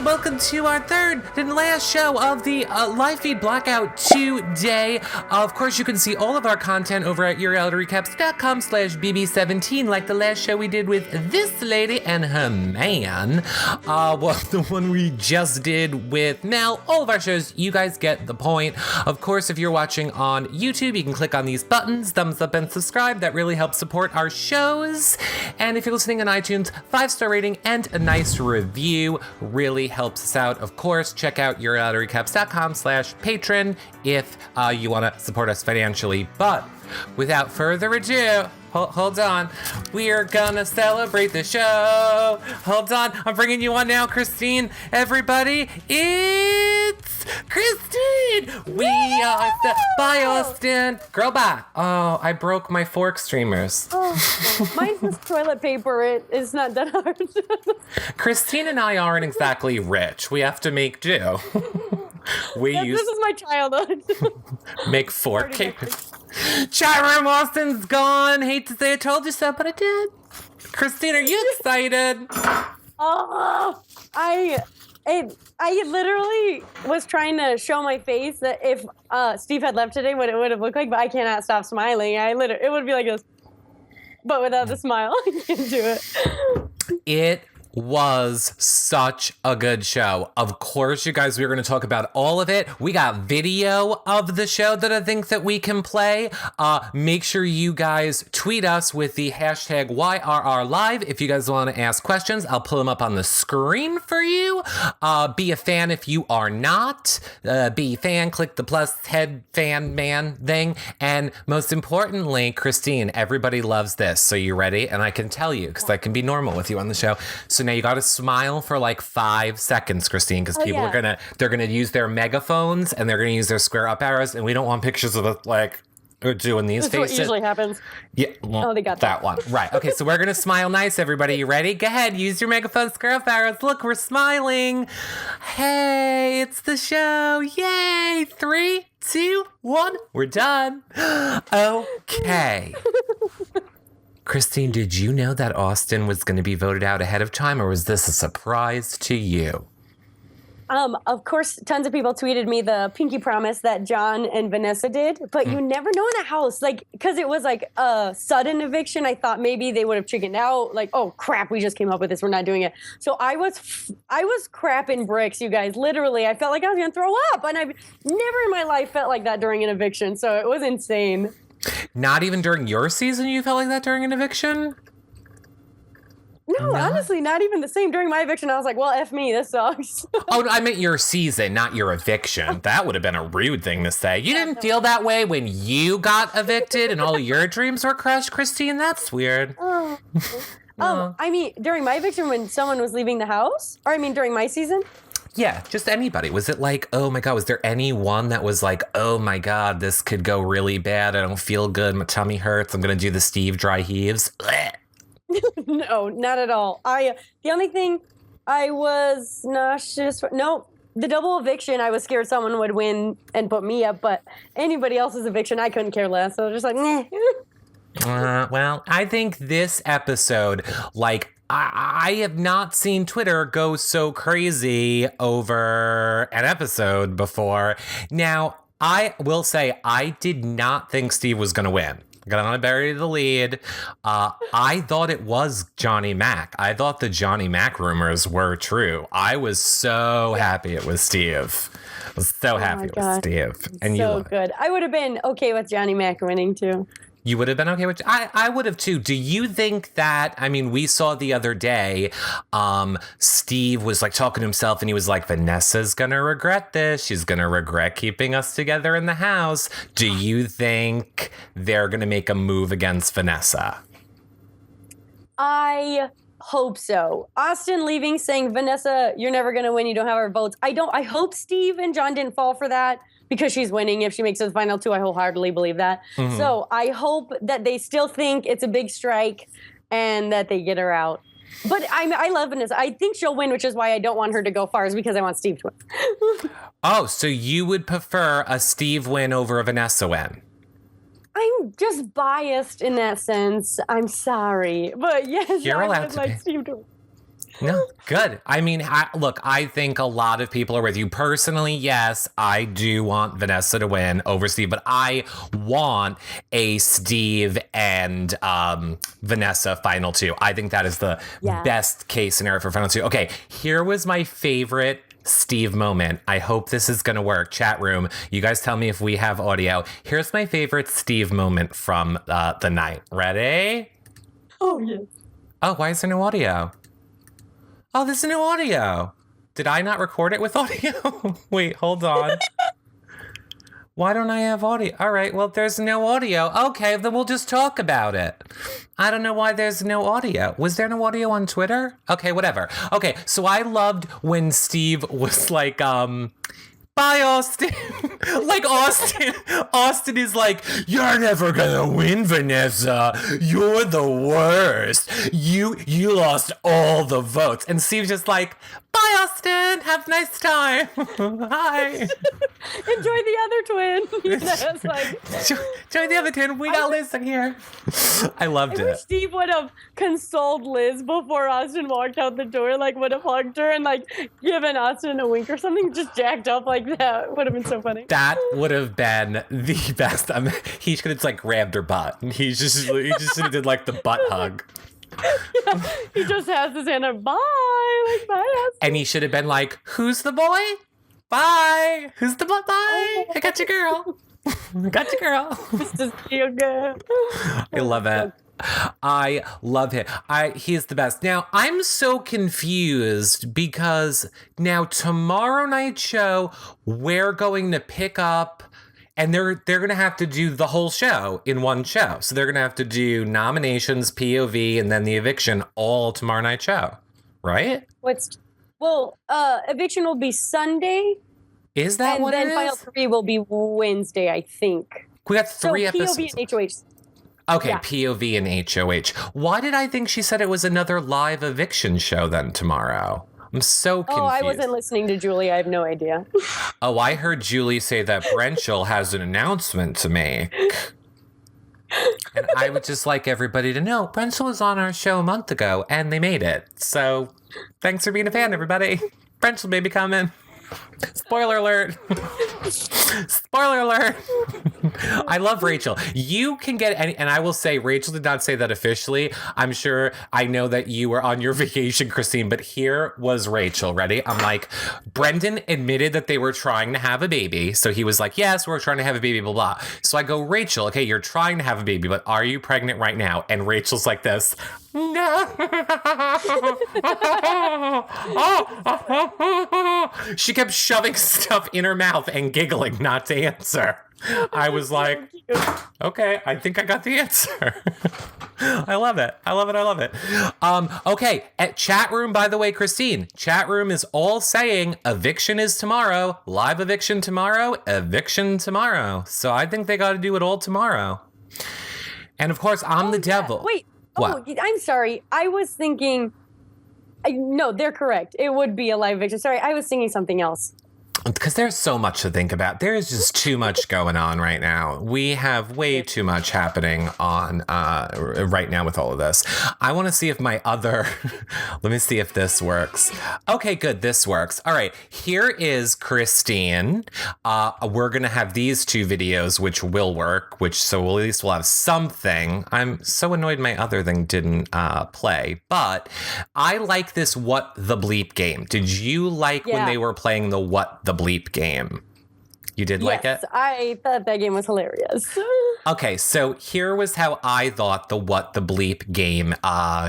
and welcome to our third and last show of the live feed blackout today. Of course, you can see all of our content over at yourrealityrecaps.com/bb17, like the last show we did with this lady and her man. Well, the one we just did with Mel. All of our shows, you guys get the point. Of course, if you're watching on YouTube, you can click on these buttons, thumbs up and subscribe. That really helps support our shows. And if you're listening on iTunes, 5-star rating and a nice review really helps us out. Of course, check out yourrealityrecaps.com/patron if you want to support us financially. But without further ado, hold on. We are gonna celebrate the show. Hold on. I'm bringing you on now, Christine. Everybody, it's Christine. We are the Bye, Austin. Girl, bye. Oh, I broke my fork streamers. Oh, mine's just toilet paper. It is not that hard. Christine and I aren't exactly rich. We have to make do. This is my childhood. Make fork papers. Chat room Austin's gone. Hate to say I told you so, but I did. Christine, are you excited? Oh, I literally was trying to show my face that if Steve had left today, what it would have looked like, but I cannot stop smiling. It would be like this, but without the smile. I can't do it. It was such a good show. Of course, you guys, we're going to talk about all of it. We got video of the show that I think that we can play. Make sure you guys tweet us with the hashtag YRRLive. If you guys want to ask questions, I'll pull them up on the screen for you. Be a fan if you are not. Be a fan, click the plus head fan man thing. And most importantly, Christine, everybody loves this. So you ready? And I can tell you, because I can be normal with you on the show. So now you got to smile for like 5 seconds, Christine, because people are they're gonna use their megaphones and they're gonna use their square up arrows, and we don't want pictures of us like doing these That's faces. what usually happens. Yeah, well, they got that one. Right. Okay, so we're gonna smile nice, everybody. You ready? Go ahead, use your megaphone, square up arrows. Look, we're smiling. Hey, it's the show. Yay! 3, 2, 1. We're done. Okay. Christine, did you know that Austin was going to be voted out ahead of time, or was this a surprise to you? Of course, tons of people tweeted me the pinky promise that John and Vanessa did, but you never know in a house, like, because it was like a sudden eviction. I thought maybe they would have chickened out, like, oh crap, we just came up with this, we're not doing it. So I was crapping bricks, you guys. Literally, I felt like I was gonna throw up, and I've never in my life felt like that during an eviction. So it was insane. Not even during your season you felt like that during an eviction? No, honestly, not even the same. During my eviction, I was like, well, F me, this sucks. Oh, I meant your season, not your eviction. That would have been a rude thing to say. You didn't feel that way when you got evicted and all your dreams were crushed, Christine? That's weird. Oh, I mean, during my eviction when someone was leaving the house? Or I mean, during my season? Yeah, just anybody. Was it like, oh my God, was there anyone that was like, oh my God, this could go really bad. I don't feel good. My tummy hurts. I'm going to do the Steve dry heaves. No, not at all. The only thing I was nauseous for, no, the double eviction, I was scared someone would win and put me up, but anybody else's eviction, I couldn't care less. So I was just like, meh. Well, I think this episode, like, I have not seen Twitter go so crazy over an episode before. Now, I will say I did not think Steve was going to win. Gonna bury the lead. I thought it was Johnny Mac. I thought the Johnny Mac rumors were true. I was so happy it was Steve. I was so happy it was Steve. And so good. I would have been okay with Johnny Mac winning too. You would have been okay with I would have too. Do you think that, I mean, we saw the other day, Steve was like talking to himself and he was like, Vanessa's gonna regret this. She's gonna regret keeping us together in the house. Do you think they're gonna make a move against Vanessa? I hope so. Austin leaving saying, Vanessa, you're never gonna win. You don't have our votes. I hope Steve and John didn't fall for that. Because she's winning. If she makes it to the final 2, I wholeheartedly believe that. Mm-hmm. So I hope that they still think it's a big strike and that they get her out. But I love Vanessa. I think she'll win, which is why I don't want her to go far, is because I want Steve to win. Oh, so you would prefer a Steve win over a Vanessa win? I'm just biased in that sense. I'm sorry. But yes, you're I allowed would to like be. Steve to win. No, good. I mean, look, I think a lot of people are with you. Personally, yes, I do want Vanessa to win over Steve, but I want a Steve and Vanessa final two. I think that is the best case scenario for final two. Okay, here was my favorite Steve moment. I hope this is going to work. Chat room, you guys tell me if we have audio. Here's my favorite Steve moment from the night. Ready? Oh, yeah. Oh, why is there no audio? Oh, there's no audio. Did I not record it with audio? Wait, hold on. Why don't I have audio? All right, well, there's no audio. Okay, then we'll just talk about it. I don't know why there's no audio. Was there no audio on Twitter? Okay, whatever. Okay, so I loved when Steve was like, bye, Austin. Like, Austin is like, you're never gonna win, Vanessa. You're the worst. You lost all the votes. And Steve's just like, bye, Austin. Have a nice time. Bye. Enjoy the other twin. It's like, enjoy the other twin. We got Liz in here. I loved it. Wish Steve would have consoled Liz before Austin walked out the door, like would have hugged her and like given Austin a wink or something, just jacked up like that. Would have been so funny. That would have been the best. He could have like grabbed her butt. He just did like the butt hug. Yeah, he just has his hand up. Bye, like bye. Austin. And he should have been like, "Who's the boy? Bye. Who's the boy? Bye. I got your girl. I got your girl." This is feel good. I love it. I love him. He's the best. Now, I'm so confused because now tomorrow night's show, we're going to pick up and they're going to have to do the whole show in one show. So they're going to have to do nominations, POV, and then the eviction all tomorrow night show, right? Eviction will be Sunday. Is that and what it is? And then Final 3 will be Wednesday, I think. We got 3 episodes. POV and HOH. Okay, yeah. POV and HOH. Why did I think she said it was another live eviction show then tomorrow? I'm so confused. Oh, I wasn't listening to Julie. I have no idea. Oh, I heard Julie say that Brenchel has an announcement to make. And I would just like everybody to know, Brenchel was on our show a month ago, and they made it. So, thanks for being a fan, everybody. Brenchel may be coming. Spoiler alert. Spoiler alert. I love Rachel. You can get any, and I will say, Rachel did not say that officially. I'm sure I know that you were on your vacation, Christine, but here was Rachel. Ready? I'm like, Brendan admitted that they were trying to have a baby. So he was like, yes, we're trying to have a baby, blah, blah. So I go, Rachel, okay, you're trying to have a baby, but are you pregnant right now? And Rachel's like this. No. She kept shoving stuff in her mouth and giggling not to answer. I was like, okay, I think I got the answer. I love it. I love it. I love it. Okay, at chat room, by the way, Christine, chat room is all saying eviction is tomorrow, live eviction tomorrow, eviction tomorrow. So I think they got to do it all tomorrow. And of course, I'm the devil. Wait. What? Oh, I'm sorry. I was thinking. No, they're correct. It would be a live eviction. Sorry, I was thinking something else. Because there's so much to think about. There is just too much going on right now. We have way too much happening on right now with all of this. I want to see if my other... Let me see if this works. Okay, good. This works. All right. Here is Christine. We're going to have these 2 videos, which will work, so at least we'll have something. I'm so annoyed my other thing didn't play. But I like this What the Bleep game. Did you like when they were playing the What the Bleep game? You did like it? I thought that game was hilarious. Okay, so here was how I thought the What the Bleep game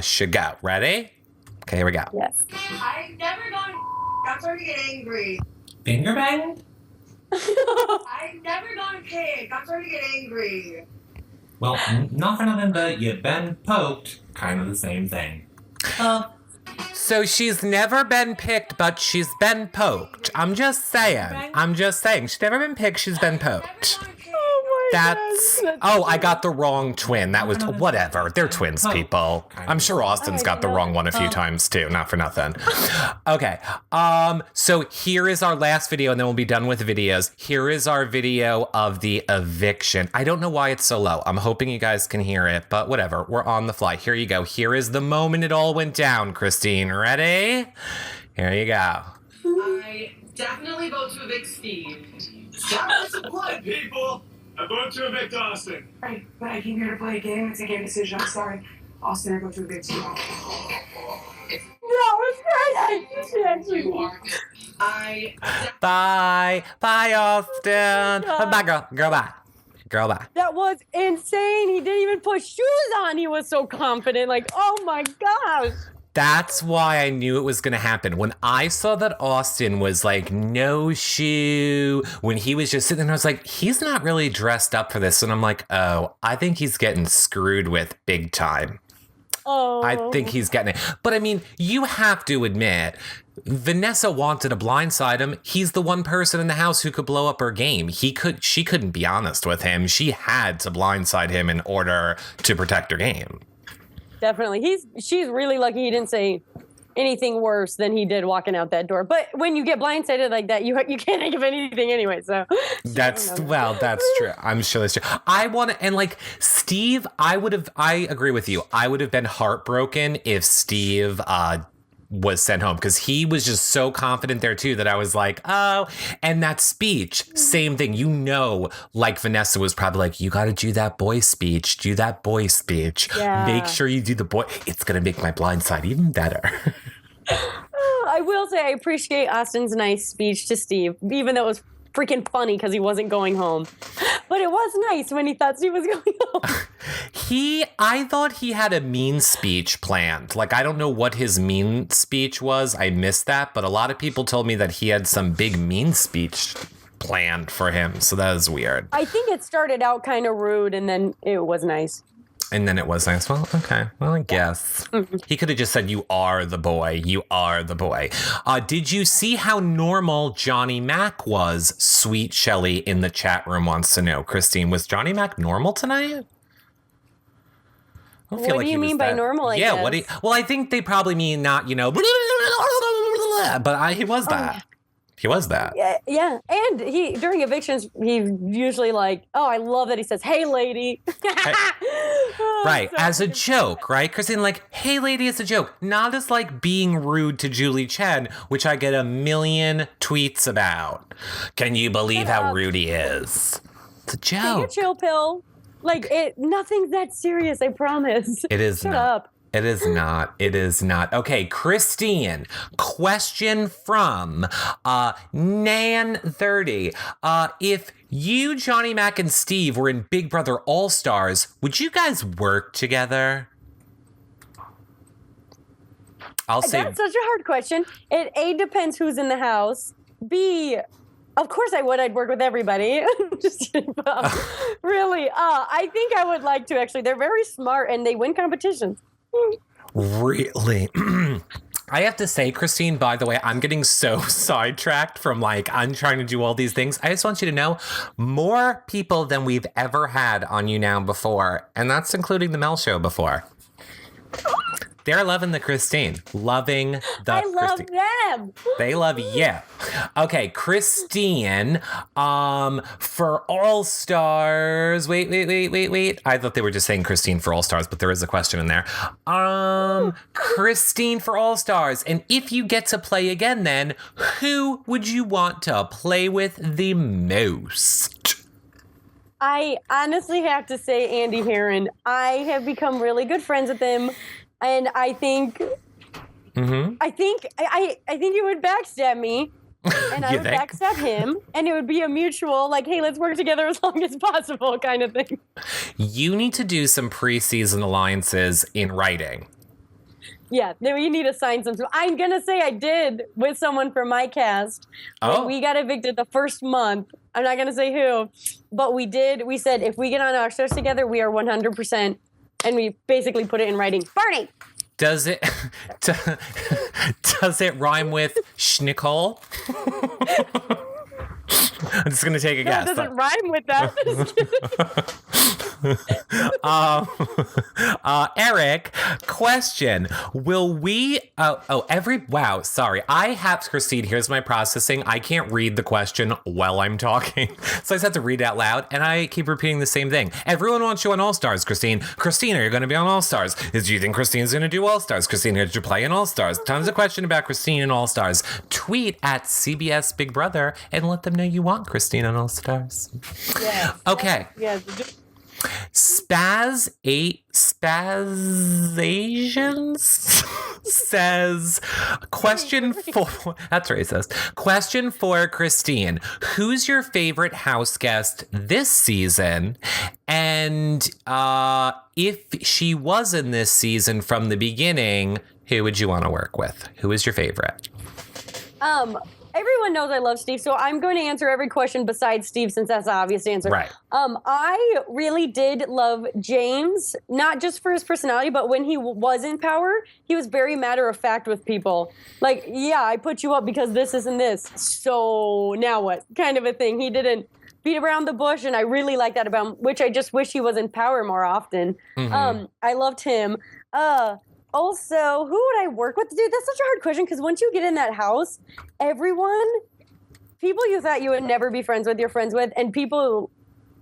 should go. Ready? Okay, here we go. Yes. I've never gone. I'm starting to get angry. Finger bang? I've never gone pig. I'm starting to get angry. Well, nothing other than you've been poked. Kind of the same thing. So she's never been picked, but she's been poked. I'm just saying. She's never been picked, she's been poked. Oh That's I got the wrong twin. That was whatever. They're twins, people. I'm sure Austin's got the wrong one a few times too. Not for nothing. Okay. So here is our last video, and then we'll be done with videos. Here is our video of the eviction. I don't know why it's so low. I'm hoping you guys can hear it, but whatever. We're on the fly. Here you go. Here is the moment it all went down, Christine. Ready? Here you go. I definitely vote to evict Steve. Stop disappointing people. I vote to evict Austin. Right, but I came here to play a game. It's a game decision. I'm sorry. Austin, I vote to evict you. No, it's great. You are. Bye, Austin. Bye, girl, bye. Girl, bye. That was insane. He didn't even put shoes on. He was so confident. Like, oh my gosh. That's why I knew it was going to happen. When I saw that Austin was like, no shoe, when he was just sitting there, I was like, he's not really dressed up for this. And I'm like, oh, I think he's getting screwed with big time. Oh. I think he's getting it. But I mean, you have to admit, Vanessa wanted to blindside him. He's the one person in the house who could blow up her game. She couldn't be honest with him. She had to blindside him in order to protect her game. Definitely. She's really lucky he didn't say anything worse than he did walking out that door. But when you get blindsided like that, you can't think of anything anyway. So that's true. I'm sure that's true. Steve, I agree with you. I would have been heartbroken if Steve was sent home, because he was just so confident there too that I was like, oh, and that speech, same thing. Like Vanessa was probably like, you got to do that boy speech. Yeah. Make sure you do the boy. It's going to make my blind side even better. I will say I appreciate Austin's nice speech to Steve, even though it was freaking funny because he wasn't going home. But it was nice when he thought Steve was going home. I thought he had a mean speech planned. Like, I don't know what his mean speech was. I missed that. But a lot of people told me that he had some big mean speech planned for him. So that is weird. I think it started out kind of rude and then it was nice. And then it was nice. Well, okay. Well, I guess. He could have just said, you are the boy. You are the boy. Did you see how normal Johnny Mac was? Sweet Shelly in the chat room wants to know. Christine, was Johnny Mac normal tonight? What do you mean by normal? Well, I think they probably mean not, but he was that. He was that. Yeah. And during evictions, he's usually like, oh, I love that he says, hey, lady. Right. As a joke, right? Christine, like, hey, lady, it's a joke. Not as like being rude to Julie Chen, which I get a million tweets about. Can you believe how rude he is? It's a joke. Take a chill pill. Like, nothing's that serious, I promise. It is Shut not. up. It is not. It is not. Okay, Christine, question from Nan30. If you, Johnny Mac, and Steve were in Big Brother All-Stars, would you guys work together? That's such a hard question. It A, depends who's in the house. B, of course I would. I'd work with everybody. Just really. I think I would like to, actually. They're very smart and they win competitions. Really? I have to say, Christine, by the way, I'm getting so sidetracked from I'm trying to do all these things. I just want you to know more people than we've ever had on You Now before. And that's including the Mel Show before. They're loving the Christine. Loving the I love Christine. them. They love you. Okay, Christine, for All Stars. Wait. I thought they were just saying Christine for All Stars, but there is a question in there. Christine for All Stars. And if you get to play again, then who would you want to play with the most? I honestly have to say Andy Heron. I have become really good friends with him. And I think, I think he would backstab me, and I would backstab him, and it would be a mutual, like, hey, let's work together as long as possible kind of thing. You need to do some preseason alliances in writing. Yeah, we need to sign some. I'm going to say I did with someone from my cast. Oh. We got evicted the first month. I'm not going to say who, but we did. We said, if we get on our shows together, we are 100%. And we basically put it in writing. Barney! Does it rhyme with schnickel? I'm just going to take a That guess. doesn't rhyme with that. Eric, question. Will we, sorry. I have, Christine, here's my processing. I can't read the question while I'm talking. So I just have to read out loud, and I keep repeating the same thing. Everyone wants you on All Stars, Christine. Christine, are you going to be on All Stars? Do you think Christine's going to do All Stars? Christine, did you play in All Stars? Tons of question about Christine and All Stars. Tweet at CBS Big Brother and let them know you want Christine on All Stars. Yeah. Okay. Yeah. Spazasians says, question for, that's racist. Question for Christine. Who's your favorite house guest this season? And if she was in this season from the beginning, who would you want to work with? Who is your favorite? Everyone knows I love Steve, so I'm going to answer every question besides Steve since that's the obvious answer. Right. I really did love James, not just for his personality, but when he was in power, he was very matter of fact with people. Like, yeah, I put you up because this isn't this. So now what? Kind of a thing. He didn't beat around the bush, and I really like that about him, which I just wish he was in power more often. Mm-hmm. I loved him. Also, who would I work with? Dude, that's such a hard question because once you get in that house, people you thought you would never be friends with, you're friends with, and people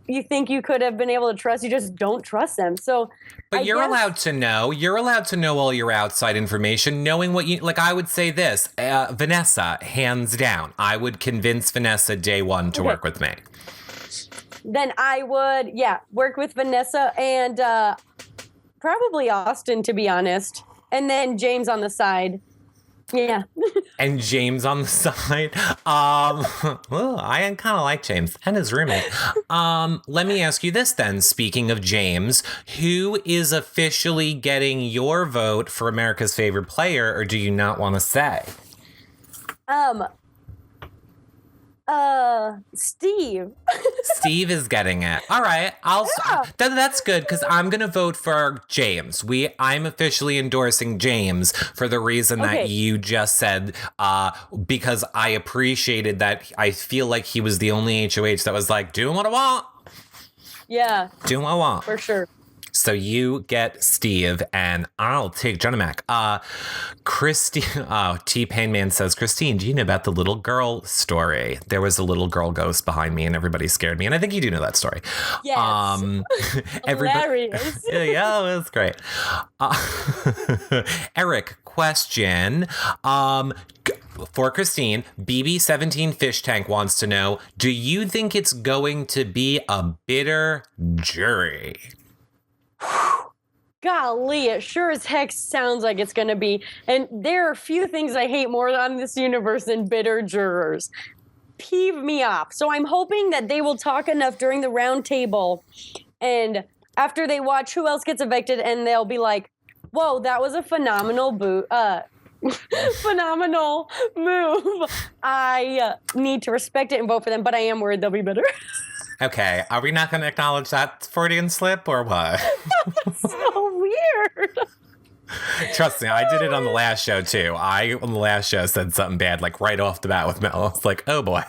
you think you could have been able to trust, you just don't trust them. So, but you're allowed to know. You're allowed to know all your outside information, knowing what you like. I would say this, Vanessa, hands down. I would convince Vanessa day one to work with me. Then I would, work with Vanessa and probably Austin, to be honest. And then James on the side. Yeah. And James on the side. I kind of like James and his roommate. Let me ask you this then. Speaking of James, who is officially getting your vote for America's favorite player, or do you not want to say? Steve. Steve is getting it. All right. That's good because I'm going to vote for James. I'm officially endorsing James for the reason that you just said, because I appreciated that. I feel like he was the only HOH that was like, doing what I want. Yeah. Doing what I want. For sure. So you get Steve, and I'll take Jenna Mac. Christine, T-Pain Man says, Christine, do you know about the little girl story? There was a little girl ghost behind me, and everybody scared me. And I think you do know that story. Yes. Hilarious. Yeah, it was great. Eric, question. For Christine, BB17 Fish Tank wants to know, do you think it's going to be a bitter jury? Golly, it sure as heck sounds like it's going to be. And there are few things I hate more on this universe than bitter jurors. Peeve me off. So I'm hoping that they will talk enough during the round table, and after they watch who else gets evicted, and they'll be like, whoa, that was a phenomenal phenomenal move. I need to respect it and vote for them, but I am worried they'll be bitter. Okay, are we not going to acknowledge that Freudian slip or what? So weird. Trust me, I did it on the last show too. On the last show said something bad, like right off the bat with Mel. I was like, oh boy.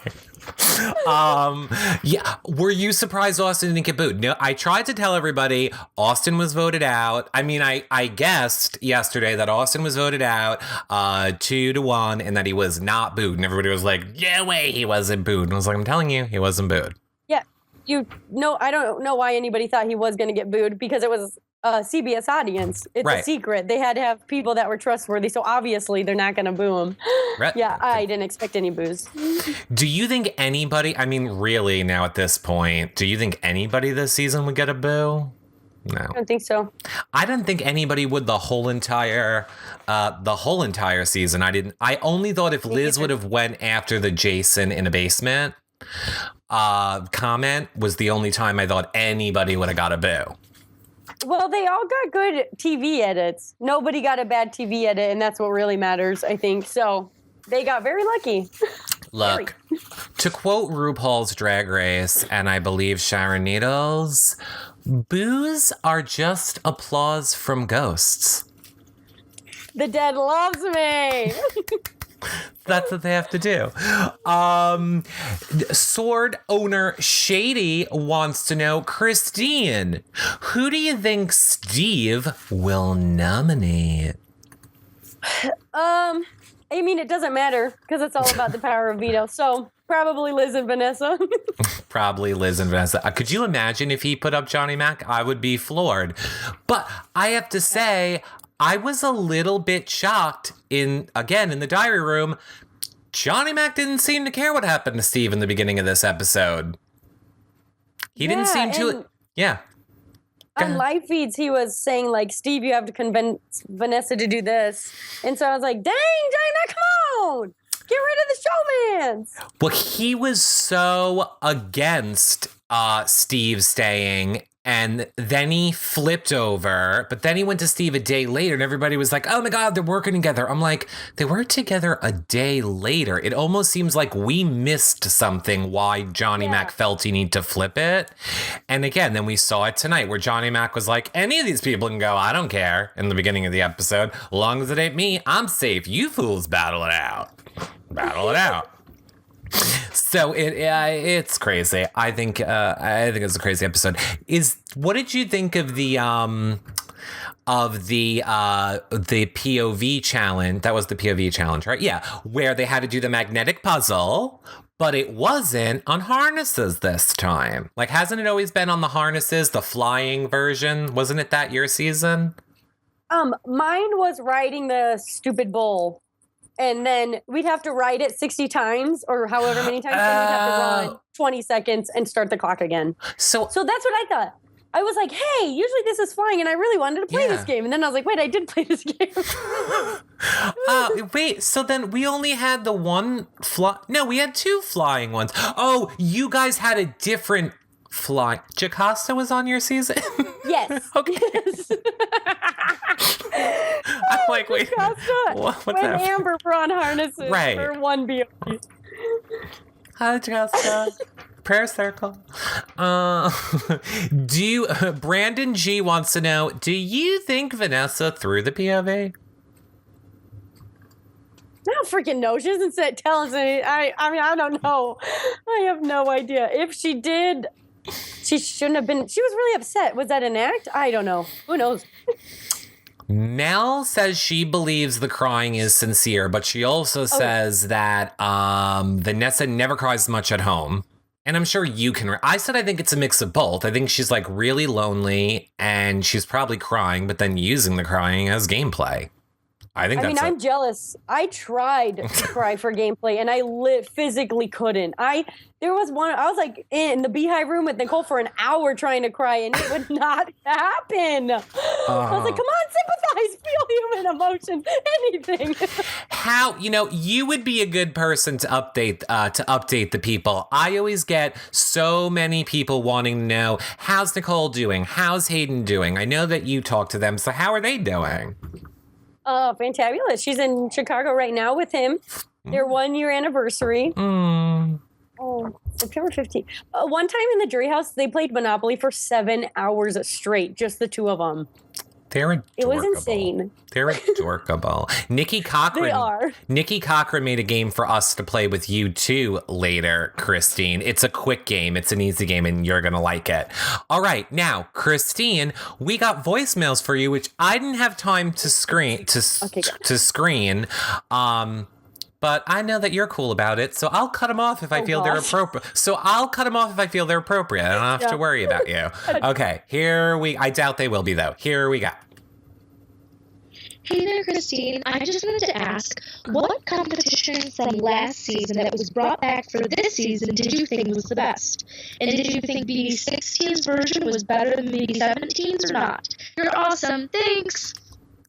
Yeah. Were you surprised Austin didn't get booed? No, I tried to tell everybody Austin was voted out. I mean, I guessed yesterday that Austin was voted out 2-1 and that he was not booed. And everybody was like, yeah, way he wasn't booed. And I was like, I'm telling you, he wasn't booed. I don't know why anybody thought he was going to get booed because it was a CBS audience. It's a secret. They had to have people that were trustworthy, so obviously they're not going to boo him. Right. Yeah, I didn't expect any boos. Do you think anybody, I mean, really now at this point, do you think anybody this season would get a boo? No. I don't think so. I didn't think anybody would the whole entire season. I only thought if Liz would have went after the Jason in a basement comment was the only time I thought anybody would have got a boo. Well, they all got good TV edits. Nobody got a bad TV edit, and that's what really matters, I think. So they got very lucky. Look, to quote RuPaul's Drag Race, and I believe Sharon Needles, boos are just applause from ghosts. The dead loves me. That's what they have to do. Sword owner Shady wants to know, Christine, who do you think Steve will nominate? I mean, it doesn't matter because it's all about the power of veto. So probably Liz and Vanessa. Probably Liz and Vanessa. Could you imagine if he put up Johnny Mac? I would be floored. But I have to say, I was a little bit shocked in the diary room. Johnny Mac didn't seem to care what happened to Steve in the beginning of this episode. He didn't seem to. Yeah. On live feeds, he was saying, like, Steve, you have to convince Vanessa to do this. And so I was like, dang, Johnny Mac, come on. Get rid of the showmans. Well, he was so against Steve staying, and then he flipped over, but then he went to Steve a day later, and everybody was like, oh my God, they're working together. I'm like, they worked together a day later. It almost seems like we missed something why Johnny Mac felt he needed to flip it. And again, then we saw it tonight where Johnny Mac was like, any of these people can go, I don't care, in the beginning of the episode. As long as it ain't me, I'm safe. You fools battle it out. Battle it out. So it's crazy. I think it's a crazy episode. What did you think of the POV challenge? That was the POV challenge, right? Yeah, where they had to do the magnetic puzzle, but it wasn't on harnesses this time. Like, hasn't it always been on the harnesses, the flying version? Wasn't it that your season? Mine was riding the stupid bull. And then we'd have to ride it 60 times or however many times. Then we'd have to run 20 seconds and start the clock again. So that's what I thought. I was like, hey, usually this is flying, and I really wanted to play this game. And then I was like, wait, I did play this game. Wait, so then we only had the one No, we had two flying ones. Oh, you guys had a different fly. Jocasta was on your season? Yes. Okay. Yes. I'm like, wait. What's when that? Amber brought harnesses for one BOP. Hi, Jocasta. Prayer circle. Brandon G wants to know, do you think Vanessa threw the POV? I don't freaking know. She doesn't tell us anything. I mean, I don't know. I have no idea. If she did, she shouldn't have been. She was really upset. Was that an act? I don't know. Who knows? Mel says she believes the crying is sincere, but she also says that Vanessa never cries much at home. And I'm sure you can. I said I think it's a mix of both. I think she's like really lonely and she's probably crying, but then using the crying as gameplay. I mean, I'm jealous. I tried to cry for gameplay and I physically couldn't. There was one, I was like in the Beehive room with Nicole for an hour trying to cry and it would not happen. I was like, come on, sympathize, feel human emotions, anything. How, you would be a good person to update the people. I always get so many people wanting to know, how's Nicole doing? How's Hayden doing? I know that you talk to them, so how are they doing? Fantabulous. She's in Chicago right now with him. Their 1 year anniversary. Oh, September 15th. One time in the jury house, they played Monopoly for 7 hours straight, just the two of them. They're adorable. It was insane. They're adorable. Nikki Cochran. They are. Nikki Cochran made a game for us to play with you too later, Christine. It's a quick game. It's an easy game, and you're gonna like it. All right, now, Christine, we got voicemails for you, which I didn't have time to screen. But I know that you're cool about it, so I'll cut them off if I feel they're appropriate. I don't have to worry about you. Okay, I doubt they will be, though. Here we go. Hey there, Christine. I just wanted to ask, what competition from last season that was brought back for this season did you think was the best? And did you think BB16's version was better than BB17's or not? You're awesome. Thanks.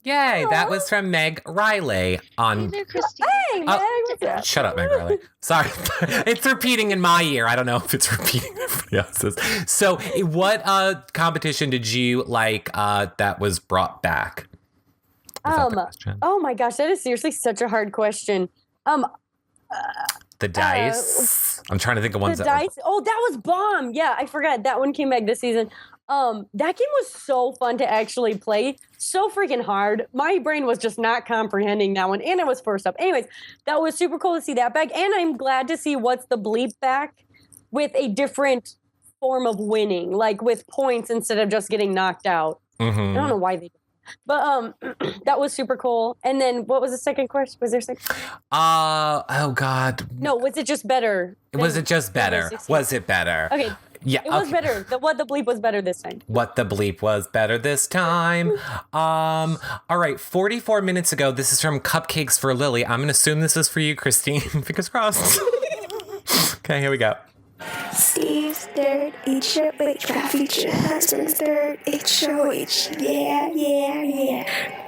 Yay, that was from Meg Riley on... Hey there, Christine. Hey, Meg, what's up? Shut up, Meg Riley. Sorry. It's repeating in my ear. I don't know if it's repeating in everybody else's. So what competition did you like that was brought back? Oh my gosh, that is seriously such a hard question. The dice. I'm trying to think of ones the that dice. Oh, that was bomb. Yeah, I forgot that one came back this season. That game was so fun to actually play. So freaking hard. My brain was just not comprehending that one. And it was first up. Anyways, that was super cool to see that back. And I'm glad to see What's the Bleep back with a different form of winning, like with points instead of just getting knocked out. I don't know why they did. But that was super cool. And then what was the second question? Was there a second? Oh God. No, was it just better? Was it just better? Was it better? Okay. Yeah, it was better. What the Bleep was better this time. What the Bleep was better this time. All right, 44 minutes ago, this is from Cupcakes for Lily. I'm gonna assume this is for you, Christine. Fingers crossed. Okay, here we go. Steve's third H-show, wait, future husband's third H-show, yeah.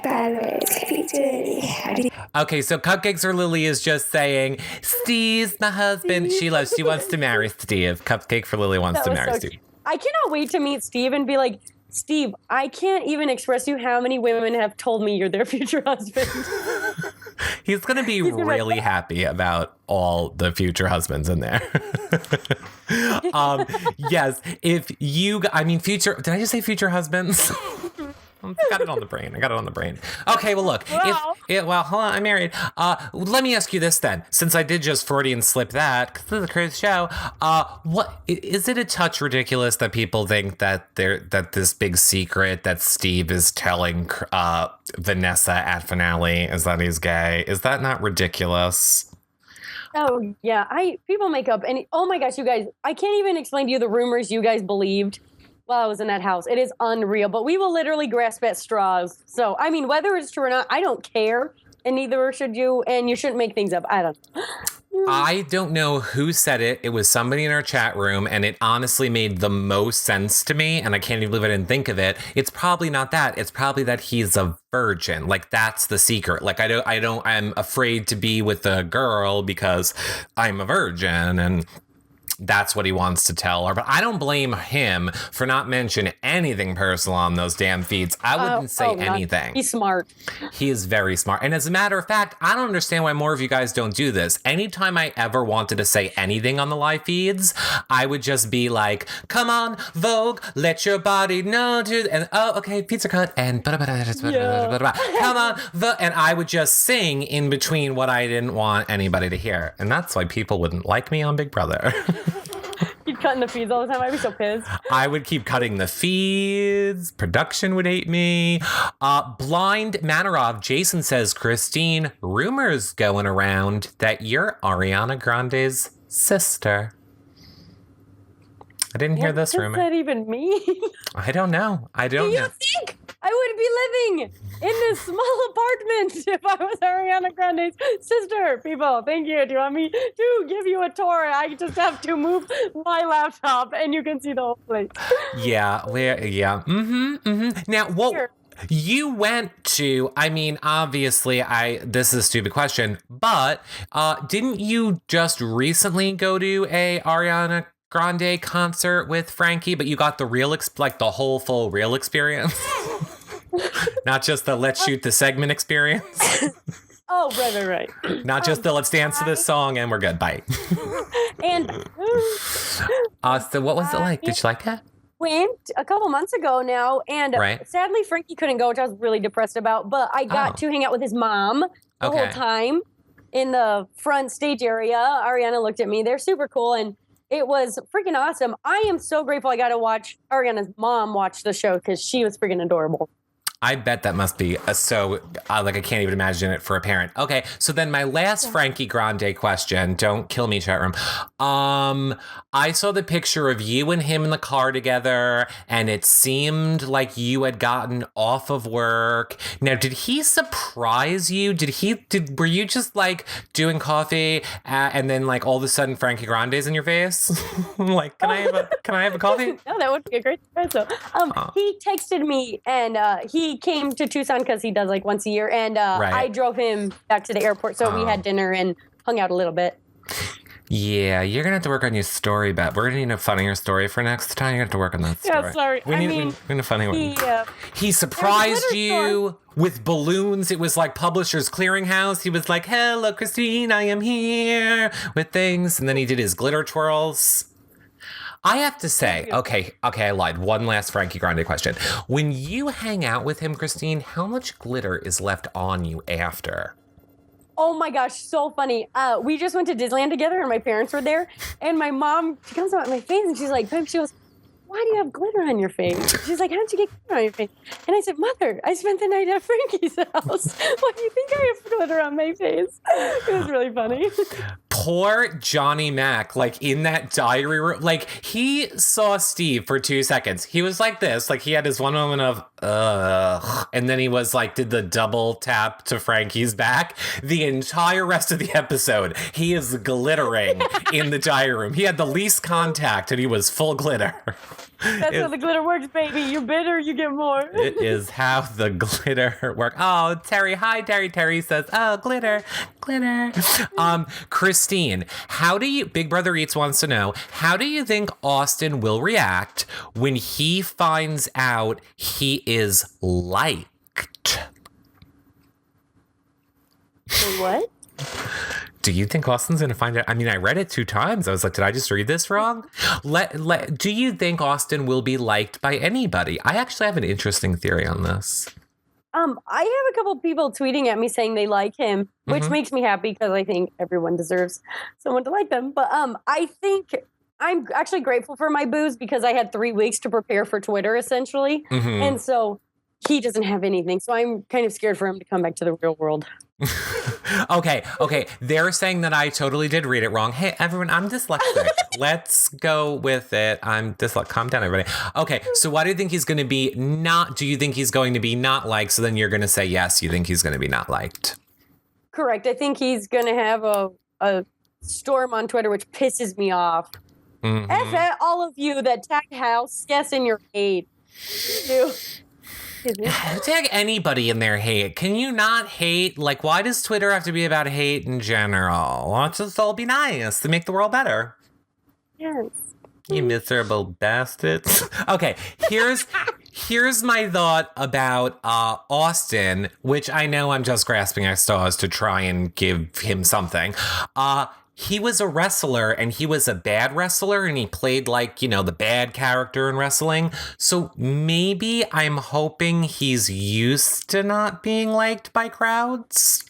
By the way, it's happy. Okay, so Cupcakes for Lily is just saying, Steve's my husband. She wants to marry Steve. Cupcake for Lily wants to marry Steve. Cute. I cannot wait to meet Steve and be like, Steve, I can't even express to you how many women have told me you're their future husband. He's going to be really happy about all the future husbands in there. Yes, if you, future, did I just say future husbands? I got it on the brain. Okay, well, look. Wow. Hold on, I'm married. Let me ask you this then. Since I did just Freudian slip that, because this is a crazy show, what is it a touch ridiculous that people think that this big secret that Steve is telling Vanessa at finale is that he's gay? Is that not ridiculous? Oh, yeah. People make up any. Oh my gosh, you guys. I can't even explain to you the rumors you guys believed while I was in that house. It is unreal, but we will literally grasp at straws. So, whether it's true or not, I don't care, and neither should you, and you shouldn't make things up. I don't know who said it. It was somebody in our chat room, and it honestly made the most sense to me, and I can't even believe I didn't think of it. It's probably not that. It's probably that he's a virgin. Like, that's the secret. Like, I'm afraid to be with a girl because I'm a virgin, and that's what he wants to tell her. But I don't blame him for not mentioning anything personal on those damn feeds. I wouldn't say anything. He's smart. He is very smart. And as a matter of fact, I don't understand why more of you guys don't do this. Anytime I ever wanted to say anything on the live feeds, I would just be like, come on, Vogue, let your body know to, and okay, pizza cut, and come on, Vogue. And I would just sing in between what I didn't want anybody to hear. And that's why people wouldn't like me on Big Brother. Keep cutting the feeds all the time. I'd be so pissed. I would keep cutting the feeds. Production would hate me. Blind Manarov, Jason says, Christine, rumors going around that you're Ariana Grande's sister. I didn't hear this rumor. What does that even mean? I don't know. Do you think I would be living in this small apartment if I was Ariana Grande's sister? People, thank you. Do you want me to give you a tour? I just have to move my laptop and you can see the whole place. Yeah. Now, what... You went to, obviously, this is a stupid question, but didn't you just recently go to a Ariana Grande concert with Frankie, but you got the real, the whole full real experience? Not just the let's shoot the segment experience? Oh, right. Not just the let's dance to this song and we're good, bye. And so what was it like? Did you like it? Went a couple months ago now, and sadly Frankie couldn't go, which I was really depressed about, but I got to hang out with his mom the whole time in the front stage area. Ariana looked at me. They're super cool, and it was freaking awesome. I am so grateful I got to watch Ariana's mom watch the show because she was freaking adorable. I bet that must be I can't even imagine it for a parent. Okay, so then my last Frankie Grande question, don't kill me, chat room. I saw the picture of you and him in the car together, and it seemed like you had gotten off of work. Now, did he surprise you? Were you just doing coffee, and then all of a sudden Frankie Grande's in your face? Can I have a coffee? No, that would be a great surprise. So, he texted me, and he came to Tucson because he does once a year, and I drove him back to the airport, so we had dinner and hung out a little bit. Yeah, you're gonna have to work on your story, but we're gonna need a funnier story for next time. You're gonna have to work on that story. Yeah, sorry. We need a funny one. He surprised you with balloons. It was like Publishers Clearinghouse. He was like, "Hello, Christine, I am here," with things, and then he did his glitter twirls. I have to say, okay, I lied. One last Frankie Grande question. When you hang out with him, Christine, how much glitter is left on you after? Oh my gosh, so funny. We just went to Disneyland together and my parents were there. And my mom, she comes up at my face and she's like, Pip, she goes, why do you have glitter on your face? She's like, how'd you get glitter on your face? And I said, Mother, I spent the night at Frankie's house. Why do you think I have glitter on my face? It was really funny. Poor Johnny Mac, like in that diary room, like he saw Steve for 2 seconds. He was like this, like he had his one moment of, ugh. And then he was like, did the double tap to Frankie's back. The entire rest of the episode, he is glittering in the diary room. He had the least contact and he was full glitter. That's how the glitter works, baby. You bitter, you get more. It is how the glitter works. Oh, Terry. Hi, Terry. Terry says, oh, glitter. Christine, how do you, Big Brother Eats wants to know, how do you think Austin will react when he finds out he is liked? What? Do you think Austin's going to find out? I mean, I read it 2 times. I was like, did I just read this wrong? Do you think Austin will be liked by anybody? I actually have an interesting theory on this. I have a couple people tweeting at me saying they like him, which makes me happy because I think everyone deserves someone to like them. But I think I'm actually grateful for my booze because I had 3 weeks to prepare for Twitter, essentially. And so he doesn't have anything. So I'm kind of scared for him to come back to the real world. Okay. They're saying that I totally did read it wrong. Hey, everyone, I'm dyslexic. Let's go with it. I'm dyslexic. Calm down, everybody. Okay, so why do you think he's going to be not? Do you think he's going to be not liked? So then you're going to say yes, you think he's going to be not liked. Correct. I think he's going to have a storm on Twitter, which pisses me off. F at all of you that tagged House Guess in your hate. Tag anybody in their hate. Can you not hate? Like, why does Twitter have to be about hate in general? Why don't just all be nice to make the world better? Yes. You miserable bastards. Okay, here's my thought about Austin, which I know I'm just grasping at straws to try and give him something. He was a wrestler and he was a bad wrestler and he played like, you know, the bad character in wrestling. So maybe I'm hoping he's used to not being liked by crowds.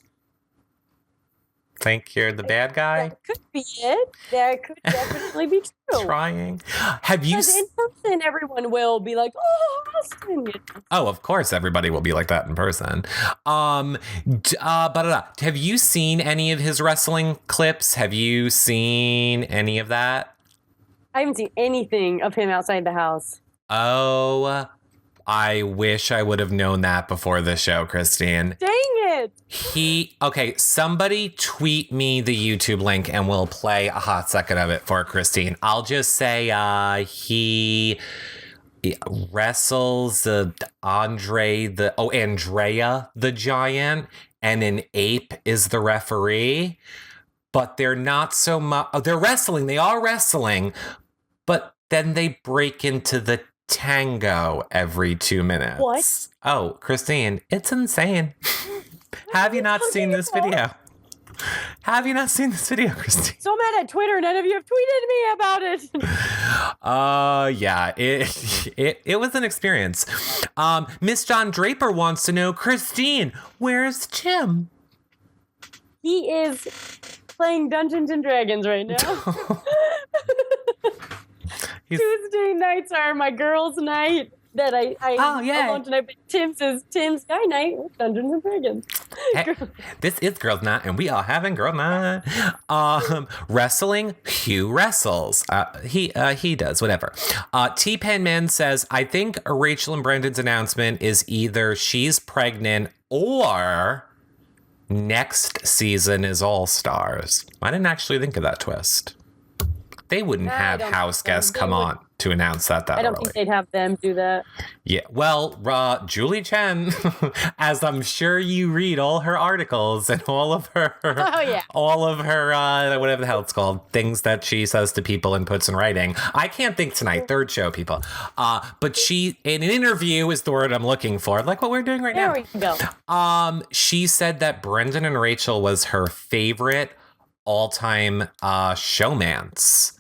Think you're the bad guy? That could be it. That could definitely be true. Trying. Have you... Because in person, everyone will be like, oh, Austin. Oh, of course, everybody will be like that in person. Have you seen any of his wrestling clips? Have you seen any of that? I haven't seen anything of him outside the house. Oh, I wish I would have known that before the show, Christine. Dang it. Somebody tweet me the YouTube link and we'll play a hot second of it for Christine. I'll just say he wrestles Andrea the Giant, and an ape is the referee. But they're not so much. Oh, they're wrestling. They are wrestling. But then they break into the tango every 2 minutes. What? Oh, Christine, it's insane. Have you not seen this video? Have you not seen this video, Christine? So mad at Twitter. None of you have tweeted me about it. Yeah, it was an experience. Miss John Draper wants to know, Christine, where's Tim? He is playing Dungeons and Dragons right now. Tuesday nights are my girls' night that I alone tonight. But Tim's guy night with Dungeons and Dragons. Hey, this is girls' night, and we are having girl night. Wrestling. Hugh wrestles. He does whatever. T-Pen Man says, I think Rachel and Brendan's announcement is either she's pregnant or next season is All Stars. I didn't actually think of that twist. They wouldn't have house guests come on to announce that I don't early. think they'd have them do that. Yeah, well, Julie Chen, as I'm sure you read all her articles and all of her, whatever the hell it's called, things that she says to people and puts in writing. I can't think tonight, third show, people. But she, in an interview is the word I'm looking for, like what we're doing right now. There we go. She said that Brendan and Rachel was her favorite all-time showmance,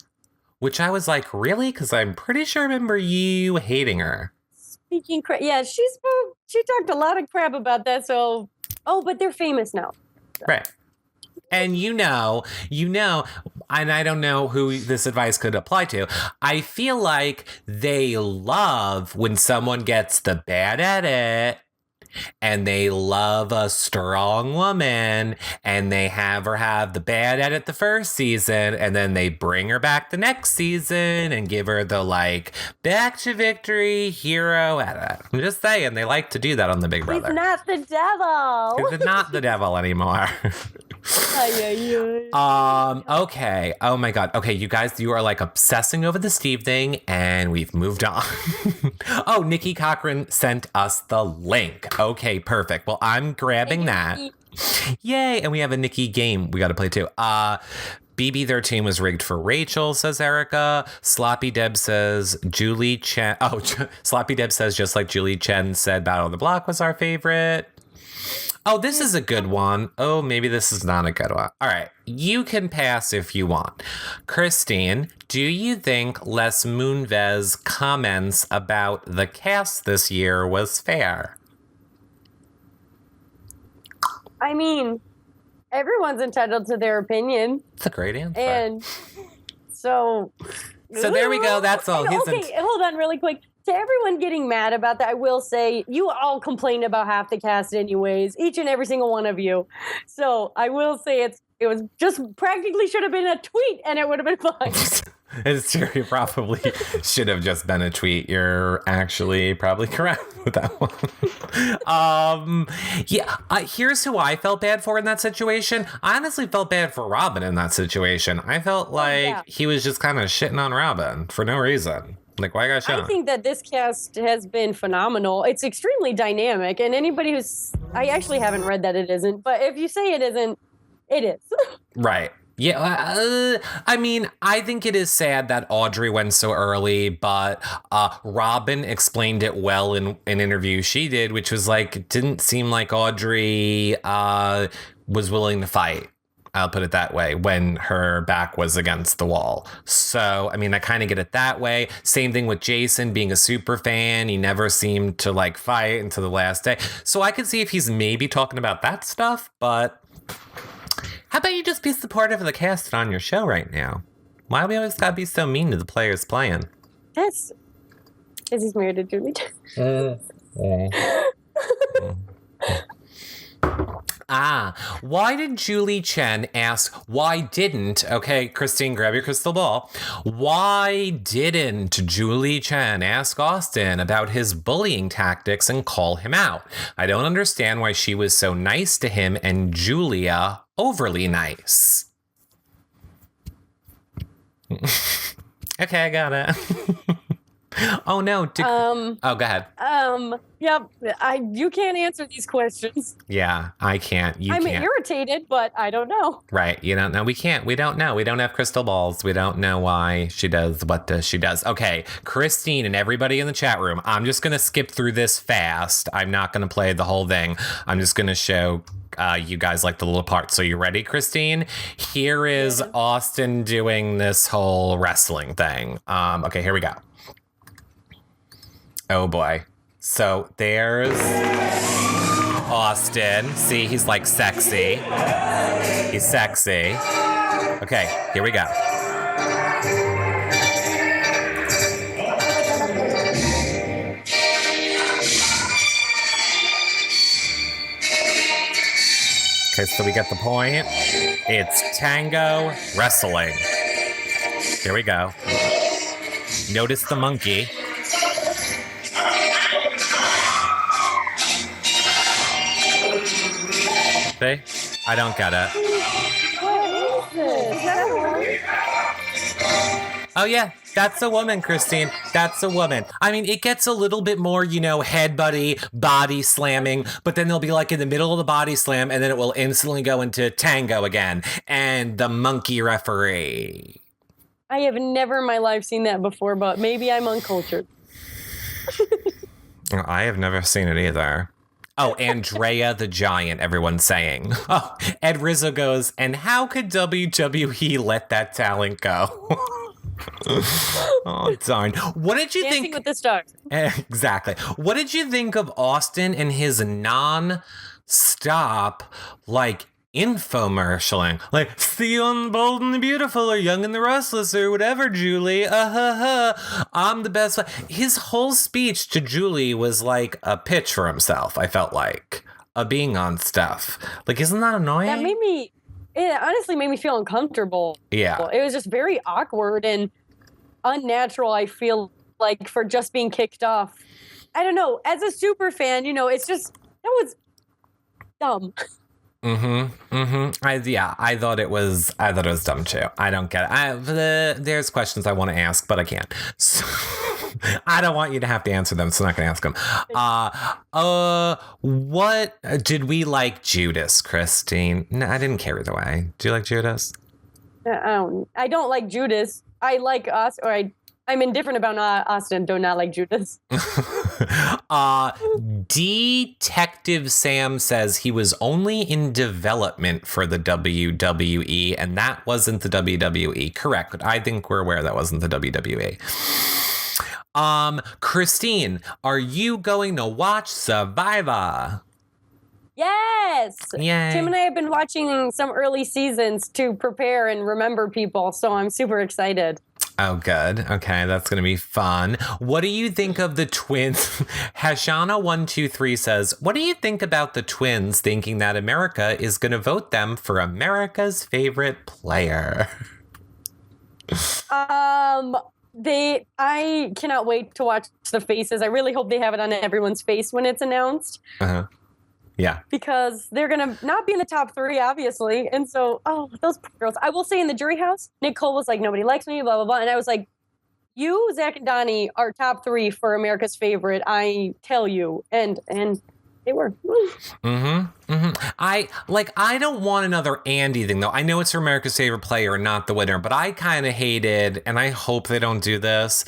Which I was like, really? Because I'm pretty sure I remember you hating her. Speaking crap. Yeah, she talked a lot of crap about that. So, but they're famous now. Right. And you know, and I don't know who this advice could apply to. I feel like they love when someone gets the bad edit, and they love a strong woman, and they have her have the bad edit the first season, and then they bring her back the next season and give her the like back to victory hero edit. I'm just saying, they like to do that on the Big Brother. He's not the devil. He's not the devil anymore. Okay. Oh my God. Okay, you guys, you are like obsessing over the Steve thing, and we've moved on. Oh, Nikki Cochran sent us the link. Okay, perfect. Well, I'm grabbing that. Yay. And we have a Nikki game we got to play too. BB13 was rigged for Rachel, says Erica. Sloppy Deb says Julie Chen. Oh, Sloppy Deb says just like Julie Chen said, Battle of the Block was our favorite. Oh, this is a good one. Oh, maybe this is not a good one. All right. You can pass if you want. Christine, do you think Les Moonves' comments about the cast this year was fair? I mean, everyone's entitled to their opinion. That's a great answer. And so there we go. That's all. Hold on really quick. To everyone getting mad about that, I will say you all complain about half the cast anyways, each and every single one of you. So I will say it was just practically should have been a tweet and it would have been fine. It's true. It probably should have just been a tweet. You're actually probably correct with that one. Here's who I felt bad for in that situation. I honestly felt bad for Robin in that situation. I felt like he was just kind of shitting on Robin for no reason. Like, why got shot? I think that this cast has been phenomenal. It's extremely dynamic, and anybody I actually haven't read that it isn't, but if you say it isn't, it is. Right. Yeah, I mean, I think it is sad that Audrey went so early, but Robin explained it well in an interview she did, which was like, it didn't seem like Audrey was willing to fight. I'll put it that way, when her back was against the wall. So, I mean, I kind of get it that way. Same thing with Jason being a super fan. He never seemed to like fight until the last day. So I could see if he's maybe talking about that stuff, but how about you just be supportive of the cast on your show right now? Why do we always gotta be so mean to the players playing? Yes. Because he's married to Julie. Why did Julie Chen ask, why didn't, okay, Christine, grab your crystal ball. Why didn't Julie Chen ask Austin about his bullying tactics and call him out? I don't understand why she was so nice to him and Julia overly nice. Okay, I got it. Oh no! go ahead. Yep. You can't answer these questions. Yeah, I can't. I'm irritated, but I don't know. Right? You don't know. We can't. We don't know. We don't have crystal balls. We don't know why she does what she does. Okay, Christine and everybody in the chat room. I'm just gonna skip through this fast. I'm not gonna play the whole thing. I'm just gonna show you guys like the little parts. So you ready, Christine? Here is Austin doing this whole wrestling thing. Okay, here we go. Oh boy. So there's Austin. See, he's like sexy. He's sexy. Okay, here we go. Okay, so we get the point. It's tango wrestling. Here we go. Notice the monkey. See? I don't get it. What is this? Is that a woman? Oh yeah, that's a woman, Christine. That's a woman. I mean, it gets a little bit more, headbutty, body slamming, but then they'll be like in the middle of the body slam, and then it will instantly go into tango again. And the monkey referee. I have never in my life seen that before, but maybe I'm uncultured. I have never seen it either. Oh, Andrea the Giant, everyone's saying. Oh, Ed Rizzo goes, and how could WWE let that talent go? Oh, darn. What did you Dancing think? with the Stars. Exactly. What did you think of Austin and his non-stop, like, infomercialing? Like, see you on Bold and the Beautiful or Young and the Restless or whatever, Julie. I'm the best. His whole speech to Julie was like a pitch for himself, I felt like. Being on stuff. Like, isn't that annoying? It honestly made me feel uncomfortable. Yeah. It was just very awkward and unnatural, I feel like, for just being kicked off. I don't know. As a super fan, it's just, that was dumb. I thought it was dumb too. I don't get it. There's questions I want to ask, but I can't. So, I don't want you to have to answer them, so I'm not going to ask them. What did we like Judas, Christine? No, I didn't care either way. Do you like Judas? I don't like Judas. I like us, or I'm indifferent about Austin. Do not like Judas. Detective Sam says he was only in development for the WWE, and that wasn't the WWE. Correct. I think we're aware that wasn't the WWE. Christine, are you going to watch Survivor? Yes. Yay. Tim and I have been watching some early seasons to prepare and remember people, so I'm super excited. Oh, good. Okay, that's going to be fun. What do you think of the twins? Hashana123 says, what do you think about the twins thinking that America is going to vote them for America's favorite player? I cannot wait to watch the faces. I really hope they have it on everyone's face when it's announced. Yeah. Because they're going to not be in the top 3, obviously. And so, those poor girls. I will say in the jury house, Nicole was like, nobody likes me, blah, blah, blah. And I was like, you, Zach, and Donnie are top 3 for America's favorite. I tell you. And they were. I don't want another Andy thing, though. I know it's for America's favorite player and not the winner, but I kind of hated, and I hope they don't do this,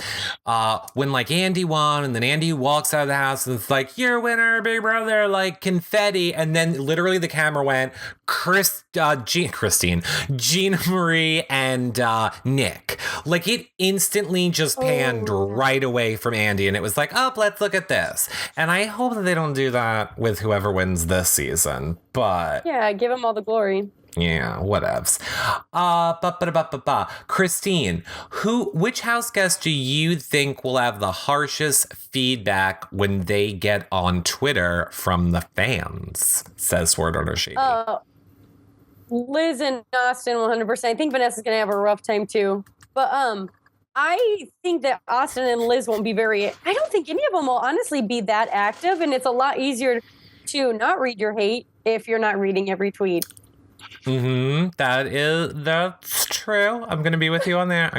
when like Andy won and then Andy walks out of the house and it's like, you're winner, big brother, like confetti. And then literally the camera went Christine, Gina Marie, and Nick. Like it instantly just panned right away from Andy. And it was like, let's look at this. And I hope that they don't do that with whoever wins this season, but yeah, give them all the glory. Yeah, whatevs. Christine, which house guest do you think will have the harshest feedback when they get on Twitter from the fans? Says Sword Order Shady. Liz and Austin, 100%. I think Vanessa's gonna have a rough time too, but I think that Austin and Liz won't be I don't think any of them will honestly be that active, and it's a lot easier to not read your hate if you're not reading every tweet. That's true. I'm gonna be with you on there.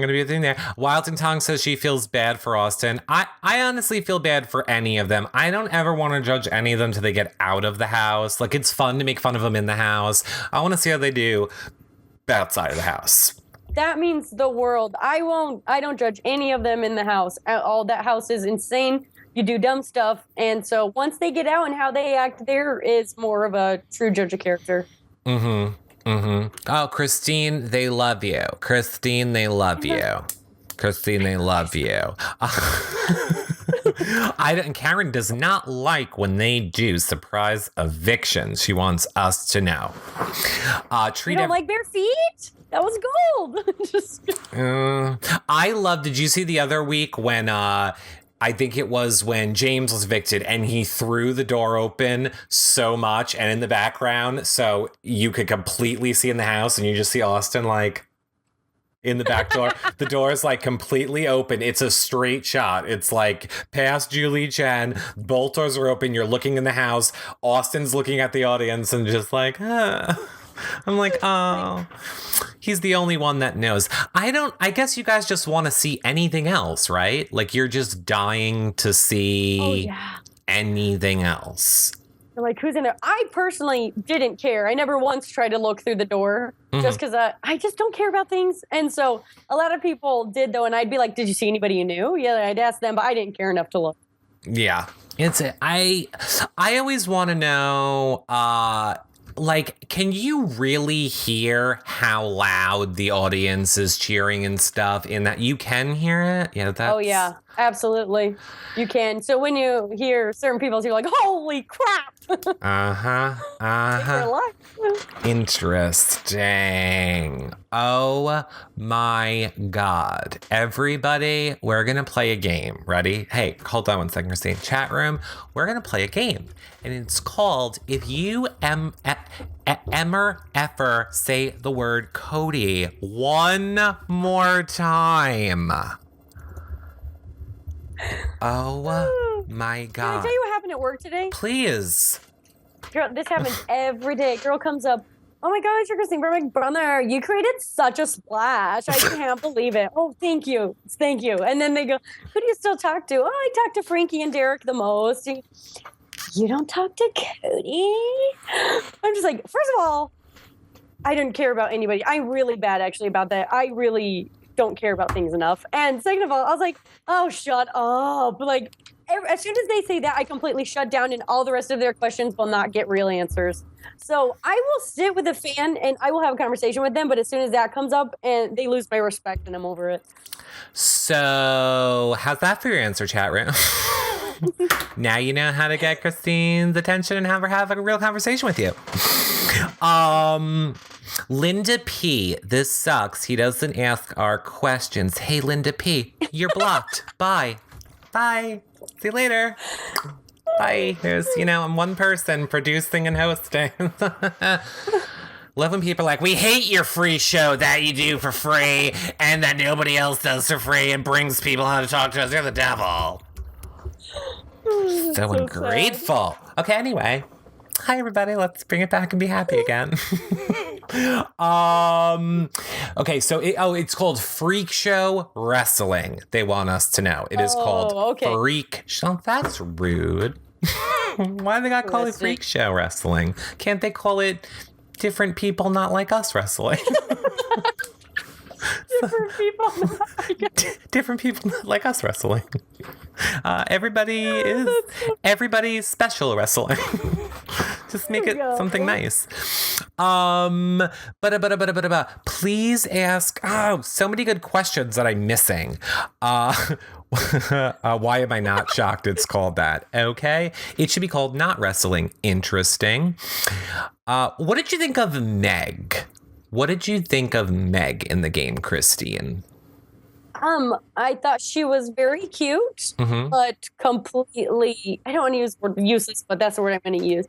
Wild and Tong says she feels bad for Austin. I honestly feel bad for any of them. I don't ever want to judge any of them till they get out of the house. Like it's fun to make fun of them in the house. I want to see how they do outside of the house. That means the world. I don't judge any of them in the house. All that house is insane. You do dumb stuff. And so once they get out and how they act, there is more of a true judge of character. Oh, Christine, they love you. Christine, they love you. And Karen does not like when they do surprise evictions. She wants us to know. You don't like bare feet? That was gold. Did you see the other week when I think it was when James was evicted and he threw the door open so much and in the background so you could completely see in the house and you just see Austin like in the back door. The door is like completely open. It's a straight shot. It's like past Julie Chen. Both doors are open. You're looking in the house. Austin's looking at the audience and just like, I'm like, oh, he's the only one that knows. I guess you guys just want to see anything else, right? Like you're just dying to see anything else. You're like, who's in there? I personally didn't care. I never once tried to look through the door just because I just don't care about things. And so a lot of people did though. And I'd be like, did you see anybody you knew? Yeah, I'd ask them, but I didn't care enough to look. Yeah. I always want to know, like, can you really hear how loud the audience is cheering and stuff in that? You can hear it? Yeah, that's... Oh, yeah, absolutely. You can. So when you hear certain people, you're like, holy crap. They're alive. Interesting. Oh my God. Everybody, we're going to play a game. Ready? Hey, hold on one second, Christine. Chat room, we're going to play a game. And it's called, if you ever say the word Cody one more time. Oh my God. Can I tell you what happened at work today? Please. Girl, this happens every day. Girl comes up, oh my God, it's your Christine Burbank brother. You created such a splash. I can't believe it. Oh, thank you. Thank you. And then they go, who do you still talk to? Oh, I talk to Frankie and Derek the most. You don't talk to Cody? I'm just like, first of all, I didn't care about anybody. I'm really bad actually about that. I really don't care about things enough. And second of all, I was like, oh, shut up. Like, as soon as they say that, I completely shut down and all the rest of their questions will not get real answers. So I will sit with a fan and I will have a conversation with them. But as soon as that comes up, and they lose my respect and I'm over it. So how's that for your answer, chat room? Now you know how to get Christine's attention and have her have a real conversation with you. Linda P, this sucks. He doesn't ask our questions. Hey, Linda P, you're blocked. Bye. Bye. See you later. Bye. There's, I'm one person producing and hosting. Love when people are like, we hate your free show that you do for free and that nobody else does for free and brings people how to talk to us. You're the devil. So ungrateful. Sad. Okay, anyway. Hi, everybody. Let's bring it back and be happy again. Okay, so it's called Freak Show Wrestling. They want us to know. It is called Freak Show. That's rude. Why they got called it Freak Show Wrestling? Can't they call it different people not like us wrestling? Different people not like us wrestling. Everybody's special wrestling. Just make it something nice. Please ask. Oh, so many good questions that I'm missing. Why am I not shocked it's called that? Okay. It should be called Not Wrestling. Interesting. What did you think of Meg? What did you think of Meg in the game, Christine? I thought she was very cute, but completely, I don't want to use the word useless, but that's the word I'm going to use.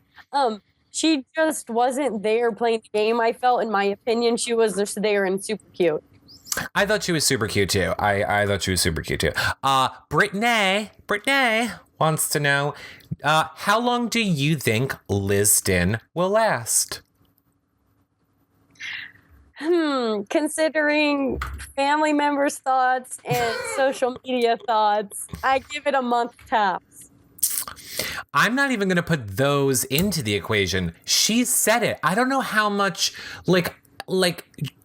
She just wasn't there playing the game. I felt, in my opinion, she was just there and super cute. I thought she was super cute too. I thought she was super cute too. Brittany wants to know, how long do you think Liston will last? Considering family members' thoughts and social media thoughts, I give it a month tops. I'm not even going to put those into the equation. She said it. I don't know how much, like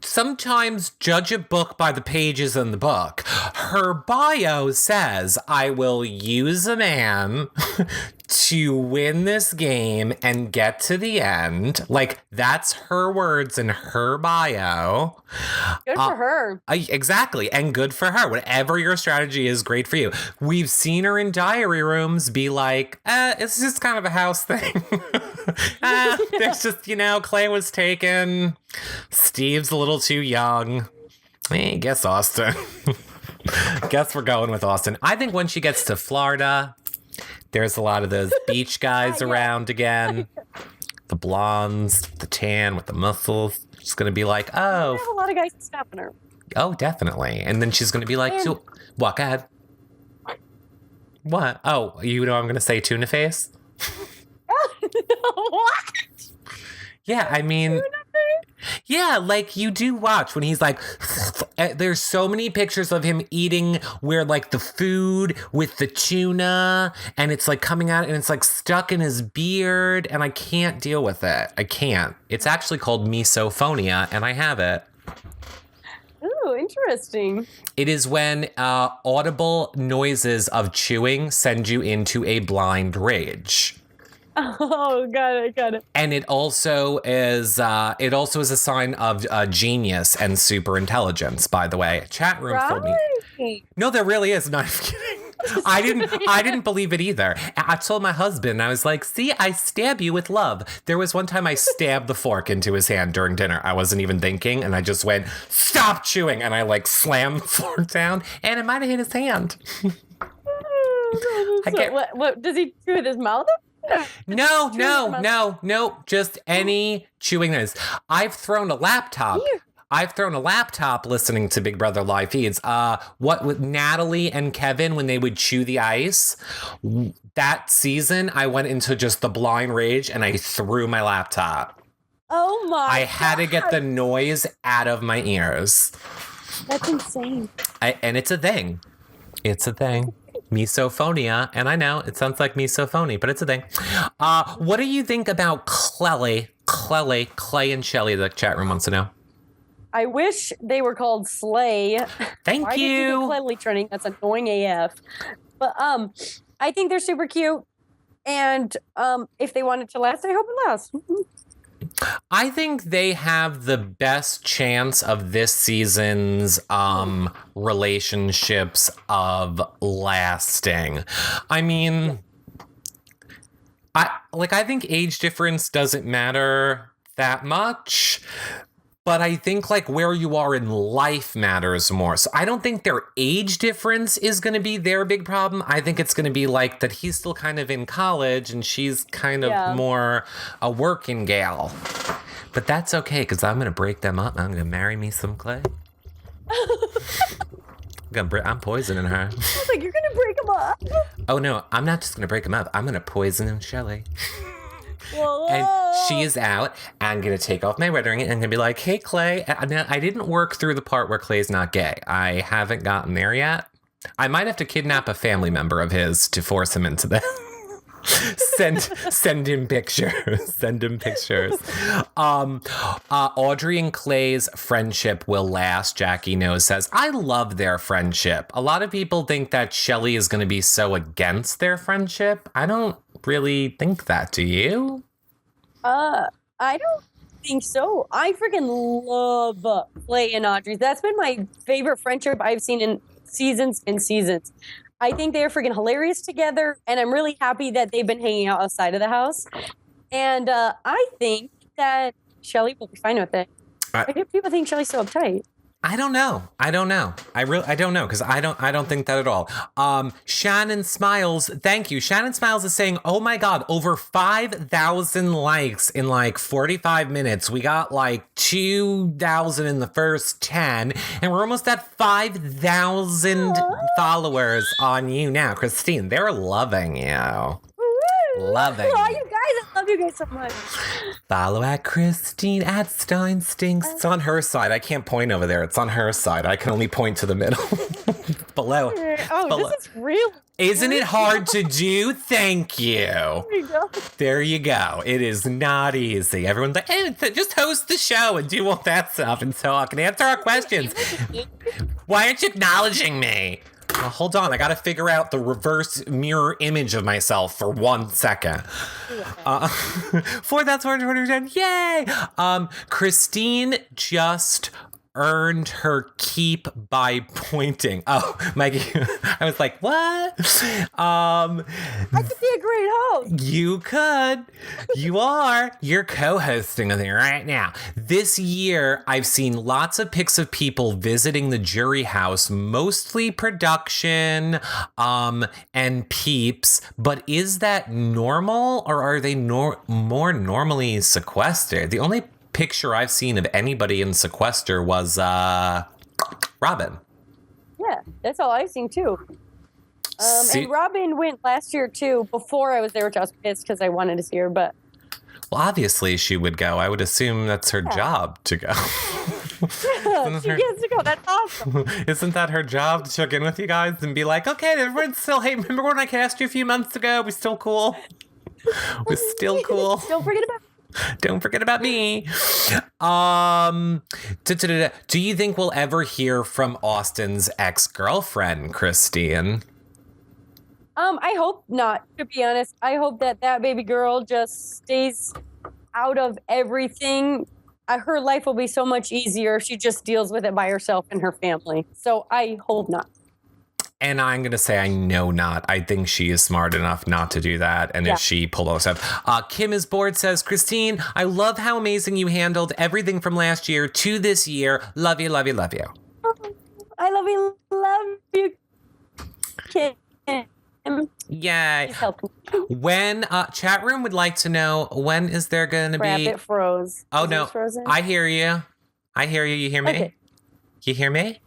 sometimes judge a book by the pages in the book. Her bio says, I will use a man to win this game and get to the end. Like, that's her words in her bio. Good for her. Exactly. And good for her. Whatever your strategy is, great for you. We've seen her in diary rooms be like, it's just kind of a house thing. There's just, Clay was taken. Steve's a little too young. Guess Austin. Guess we're going with Austin. I think when she gets to Florida, there's a lot of those beach guys around again. The blondes, the tan with the muscles. She's going to be like, oh. There's a lot of guys stopping her. Oh, definitely. And then she's going to be like, what? Go ahead. What? Oh, I'm going to say tuna face? What? Yeah, I mean, yeah, like you do watch when he's like, there's so many pictures of him eating where like the food with the tuna and it's like coming out and it's like stuck in his beard and I can't deal with it. I can't. It's actually called misophonia and I have it. Ooh, interesting. It is when audible noises of chewing send you into a blind rage. Oh, got it. And it also is a sign of genius and super intelligence, by the way. Chat room told me. Right. No, there really is. No, I'm kidding. I didn't believe it either. I told my husband, I was like, see, I stab you with love. There was one time I stabbed the fork into his hand during dinner. I wasn't even thinking, and I just went, stop chewing, and I like slammed the fork down, and it might have hit his hand. What does he chew with his mouth? No. Just any chewing noise. I've thrown a laptop. Listening to Big Brother live feeds. What with Natalie and Kevin when they would chew the ice. That season, I went into just the blind rage and I threw my laptop. Oh my! I had to get the noise out of my ears. That's insane. And it's a thing. It's a thing. Misophonia, and I know it sounds like misophonia, but it's a thing. What do you think about Clay and Shelly? The chat room wants to know. I wish they were called Slay. Thank Why you. Why Clelly trending? That's annoying AF. But I think they're super cute, and if they want it to last, I hope it lasts. I think they have the best chance of this season's relationships of lasting. I mean, I think age difference doesn't matter that much. But I think like where you are in life matters more. So I don't think their age difference is going to be their big problem. I think it's going to be like that he's still kind of in college and she's kind of more a working gal. But that's okay because I'm going to break them up. I'm going to marry me some Clay. I'm poisoning her. I was like, you're going to break them up? Oh no, I'm not just going to break them up. I'm going to poison Shelly. Whoa. And she is out. I'm going to take off my wedding ring and I'm going to be like, hey, Clay. Now, I didn't work through the part where Clay's not gay. I haven't gotten there yet. I might have to kidnap a family member of his to force him into this. Send him pictures. Send him pictures. Audrey and Clay's friendship will last, Jackie Knows says. I love their friendship. A lot of people think that Shelly is going to be so against their friendship. I don't really think that. Do you? I don't think so. I freaking love Clay and Audrey. That's been my favorite friendship I've seen in seasons and seasons. I think they're freaking hilarious together, and I'm really happy that they've been hanging out outside of the house. And I think that Shelly will be fine with it. Why do people think Shelly's so uptight? I don't know. I don't know because I don't think that at all. Shannon Smiles, thank you. Shannon Smiles is saying, oh my God, over 5,000 likes in like 45 minutes. We got like 2,000 in the first 10 and we're almost at 5,000 followers on you now. Christine, they're loving you. Loving. Oh, you guys, I love you guys so much. Follow at Christine at Steinstinks. It's on her side. I can't point over there. It's on her side. I can only point to the middle. Below. Oh, Below. This is real. Isn't it hard to do? Thank you. There you go. There you go. It is not easy. Everyone's like, hey, just host the show and do all that stuff and talk and answer our questions. Why aren't you acknowledging me? Well, hold on, I gotta figure out the reverse mirror image of myself for 1 second. 4,420%, yay! Christine just earned her keep by pointing. Oh, Mikey, I was like, what? I could be a great host. You could. You are. You're co-hosting with me right now. This year, I've seen lots of pics of people visiting the jury house, mostly production and peeps. But is that normal or are they more normally sequestered? The only picture I've seen of anybody in sequester was Robin. Yeah, that's all I've seen too. And Robin went last year too, before I was there, which I was pissed because I wanted to see her, but... Well, obviously she would go. I would assume that's her job to go. Yeah, she gets to go. That's awesome. Isn't that her job to check in with you guys and be like, okay, everyone's still, hey, remember when I cast you a few months ago? We still cool? We're still cool. Don't forget about me. Do you think we'll ever hear from Austin's ex-girlfriend, Christine? I hope not, to be honest. I hope that baby girl just stays out of everything. Her life will be so much easier if she just deals with it by herself and her family. So I hope not. And I'm going to say I know not. I think she is smart enough not to do that. And if she pulled all this up. Kim is bored says, Christine, I love how amazing you handled everything from last year to this year. Love you, love you, love you. I love you, Kim. Yay. When chat room would like to know, when is there going to be... It froze. Oh, Is no. it frozen? I hear you. I hear you. You hear me? Okay. You hear me?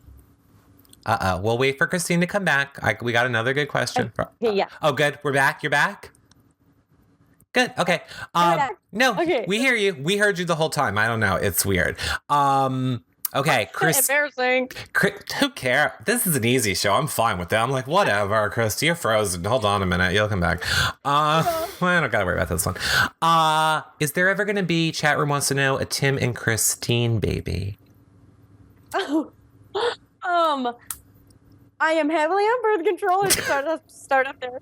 We'll wait for Christine to come back. We got another good question. Yeah. Oh, good. We're back. You're back? Good. Okay. No, Okay. we hear you. We heard you the whole time. I don't know. It's weird. Okay, Chris. Embarrassing. Who cares? This is an easy show. I'm fine with that. I'm like, whatever, Chris. You're frozen. Hold on a minute. You'll come back. I don't gotta worry about this one. Is there ever gonna be, chat room wants to know, a Tim and Christine baby? I am heavily on birth control. Start up there.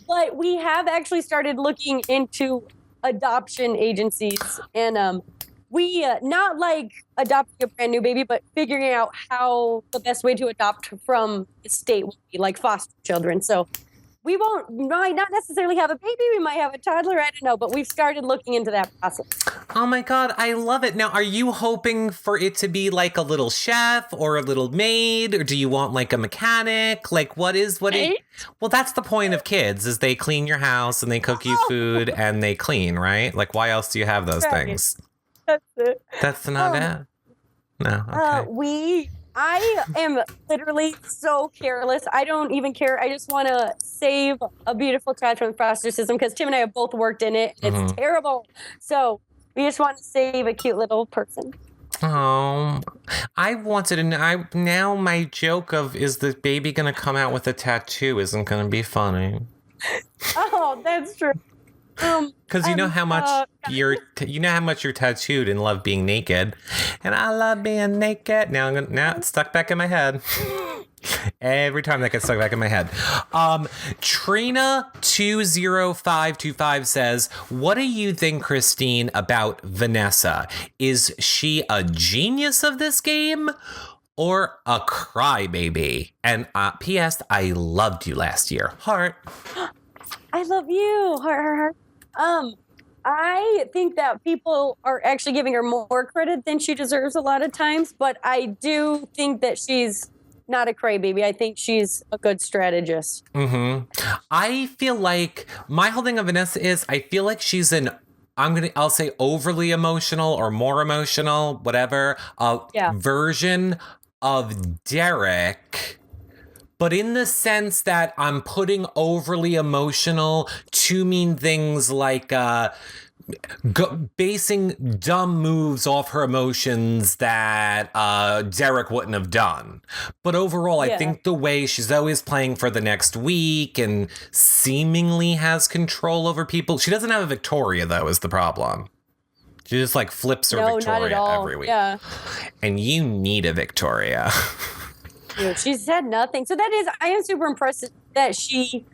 But we have actually started looking into adoption agencies, and we not like adopting a brand new baby, but figuring out how the best way to adopt from the state would be, like foster children. So we might not necessarily have a baby. We might have a toddler. I don't know, but we've started looking into that process. Oh my God, I love it. Now, are you hoping for it to be like a little chef or a little maid, or do you want like a mechanic? Like what is? Well, that's the point of kids, is they clean your house and they cook you food and they clean, right? Like why else do you have those things? That's it. That's not it? No, okay. I am literally so careless. I don't even care. I just want to save a beautiful child from the foster system because Tim and I have both worked in it. It's terrible. So we just want to save a cute little person. Oh, I wanted to know. Now my joke of, is the baby going to come out with a tattoo, isn't going to be funny. Oh, that's true. Because you know how much you're tattooed and love being naked, and I love being naked. Now it's stuck back in my head. Every time that gets stuck back in my head. Trina 20525 says, "What do you think, Christine, about Vanessa? Is she a genius of this game, or a crybaby? And P.S. I loved you last year. Heart." I love you. Heart. I think that people are actually giving her more credit than she deserves a lot of times, but I do think that she's not a crybaby. I think she's a good strategist. I feel like my whole thing of Vanessa is I feel like she's I'll say overly emotional or more emotional, whatever, version of Derek. But in the sense that I'm putting overly emotional to mean things like basing dumb moves off her emotions that Derek wouldn't have done. But overall, I think the way she's always playing for the next week and seemingly has control over people. She doesn't have a Victoria, though, is the problem. She just like flips her Victoria every week. Yeah. And you need a Victoria. Dude, she said nothing. So I am super impressed that she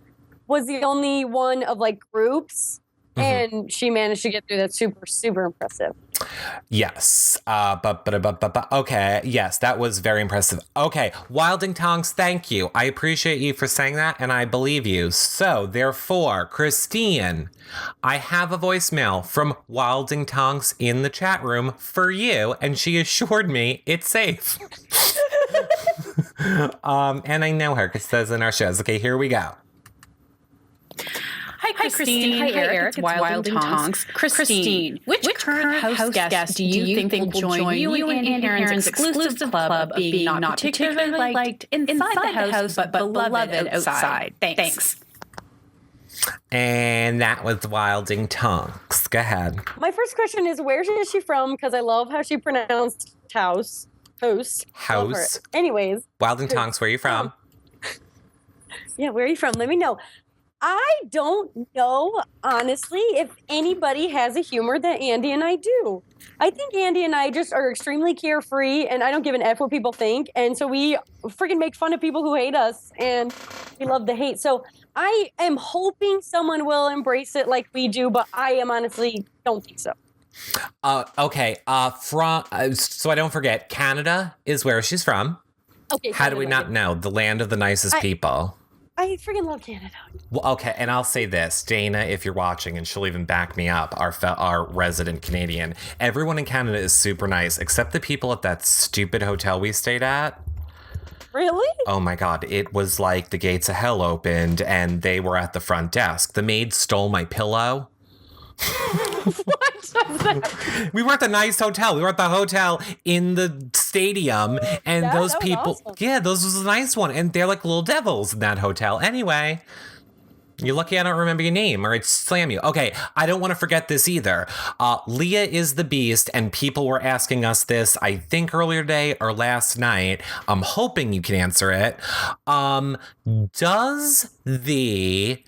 was the only one of like groups and she managed to get through. That's super, super impressive. Yes. Okay. Yes, that was very impressive. Okay. Wilding Tonks, thank you. I appreciate you for saying that and I believe you. So therefore, Christine, I have a voicemail from Wilding Tonks in the chat room for you, and she assured me it's safe. And I know her because it says in our shows. Okay, here we go. Hi, Christine. Hi, Eric. It's Wilding Tonks. Christine, which current house guest do you think will join you in Andy Heron's exclusive club of being not particularly liked inside the house, but beloved outside? Thanks. And that was Wilding Tonks. Go ahead. My first question is, where is she from? Because I love how she pronounced house. House. Anyways. Wilding Tonks, where are you from? Yeah, where are you from? Let me know. I don't know, honestly, if anybody has a humor that Andy and I do. I think Andy and I just are extremely carefree, and I don't give an F what people think. And so we freaking make fun of people who hate us, and we love the hate. So I am hoping someone will embrace it like we do, but I am honestly don't think so. Okay. So I don't forget, Canada is where she's from. Okay. How do we not know? The land of the nicest people. I freaking love Canada. Well, okay, and I'll say this, Dana, if you're watching, and she'll even back me up, our resident Canadian, everyone in Canada is super nice, except the people at that stupid hotel we stayed at. Really? Oh my God, it was like the gates of hell opened, and they were at the front desk. The maid stole my pillow. What? We were at the nice hotel. We were at the hotel in the stadium, and Yeah, those that was people, awesome. yeah, those was a nice one, and they're like little devils in that hotel. Anyway, you're lucky I don't remember your name, or I'd slam you. Okay, I don't want to forget this either. Leah is the beast, and people were asking us this, I think earlier today or last night. I'm hoping you can answer it. Does the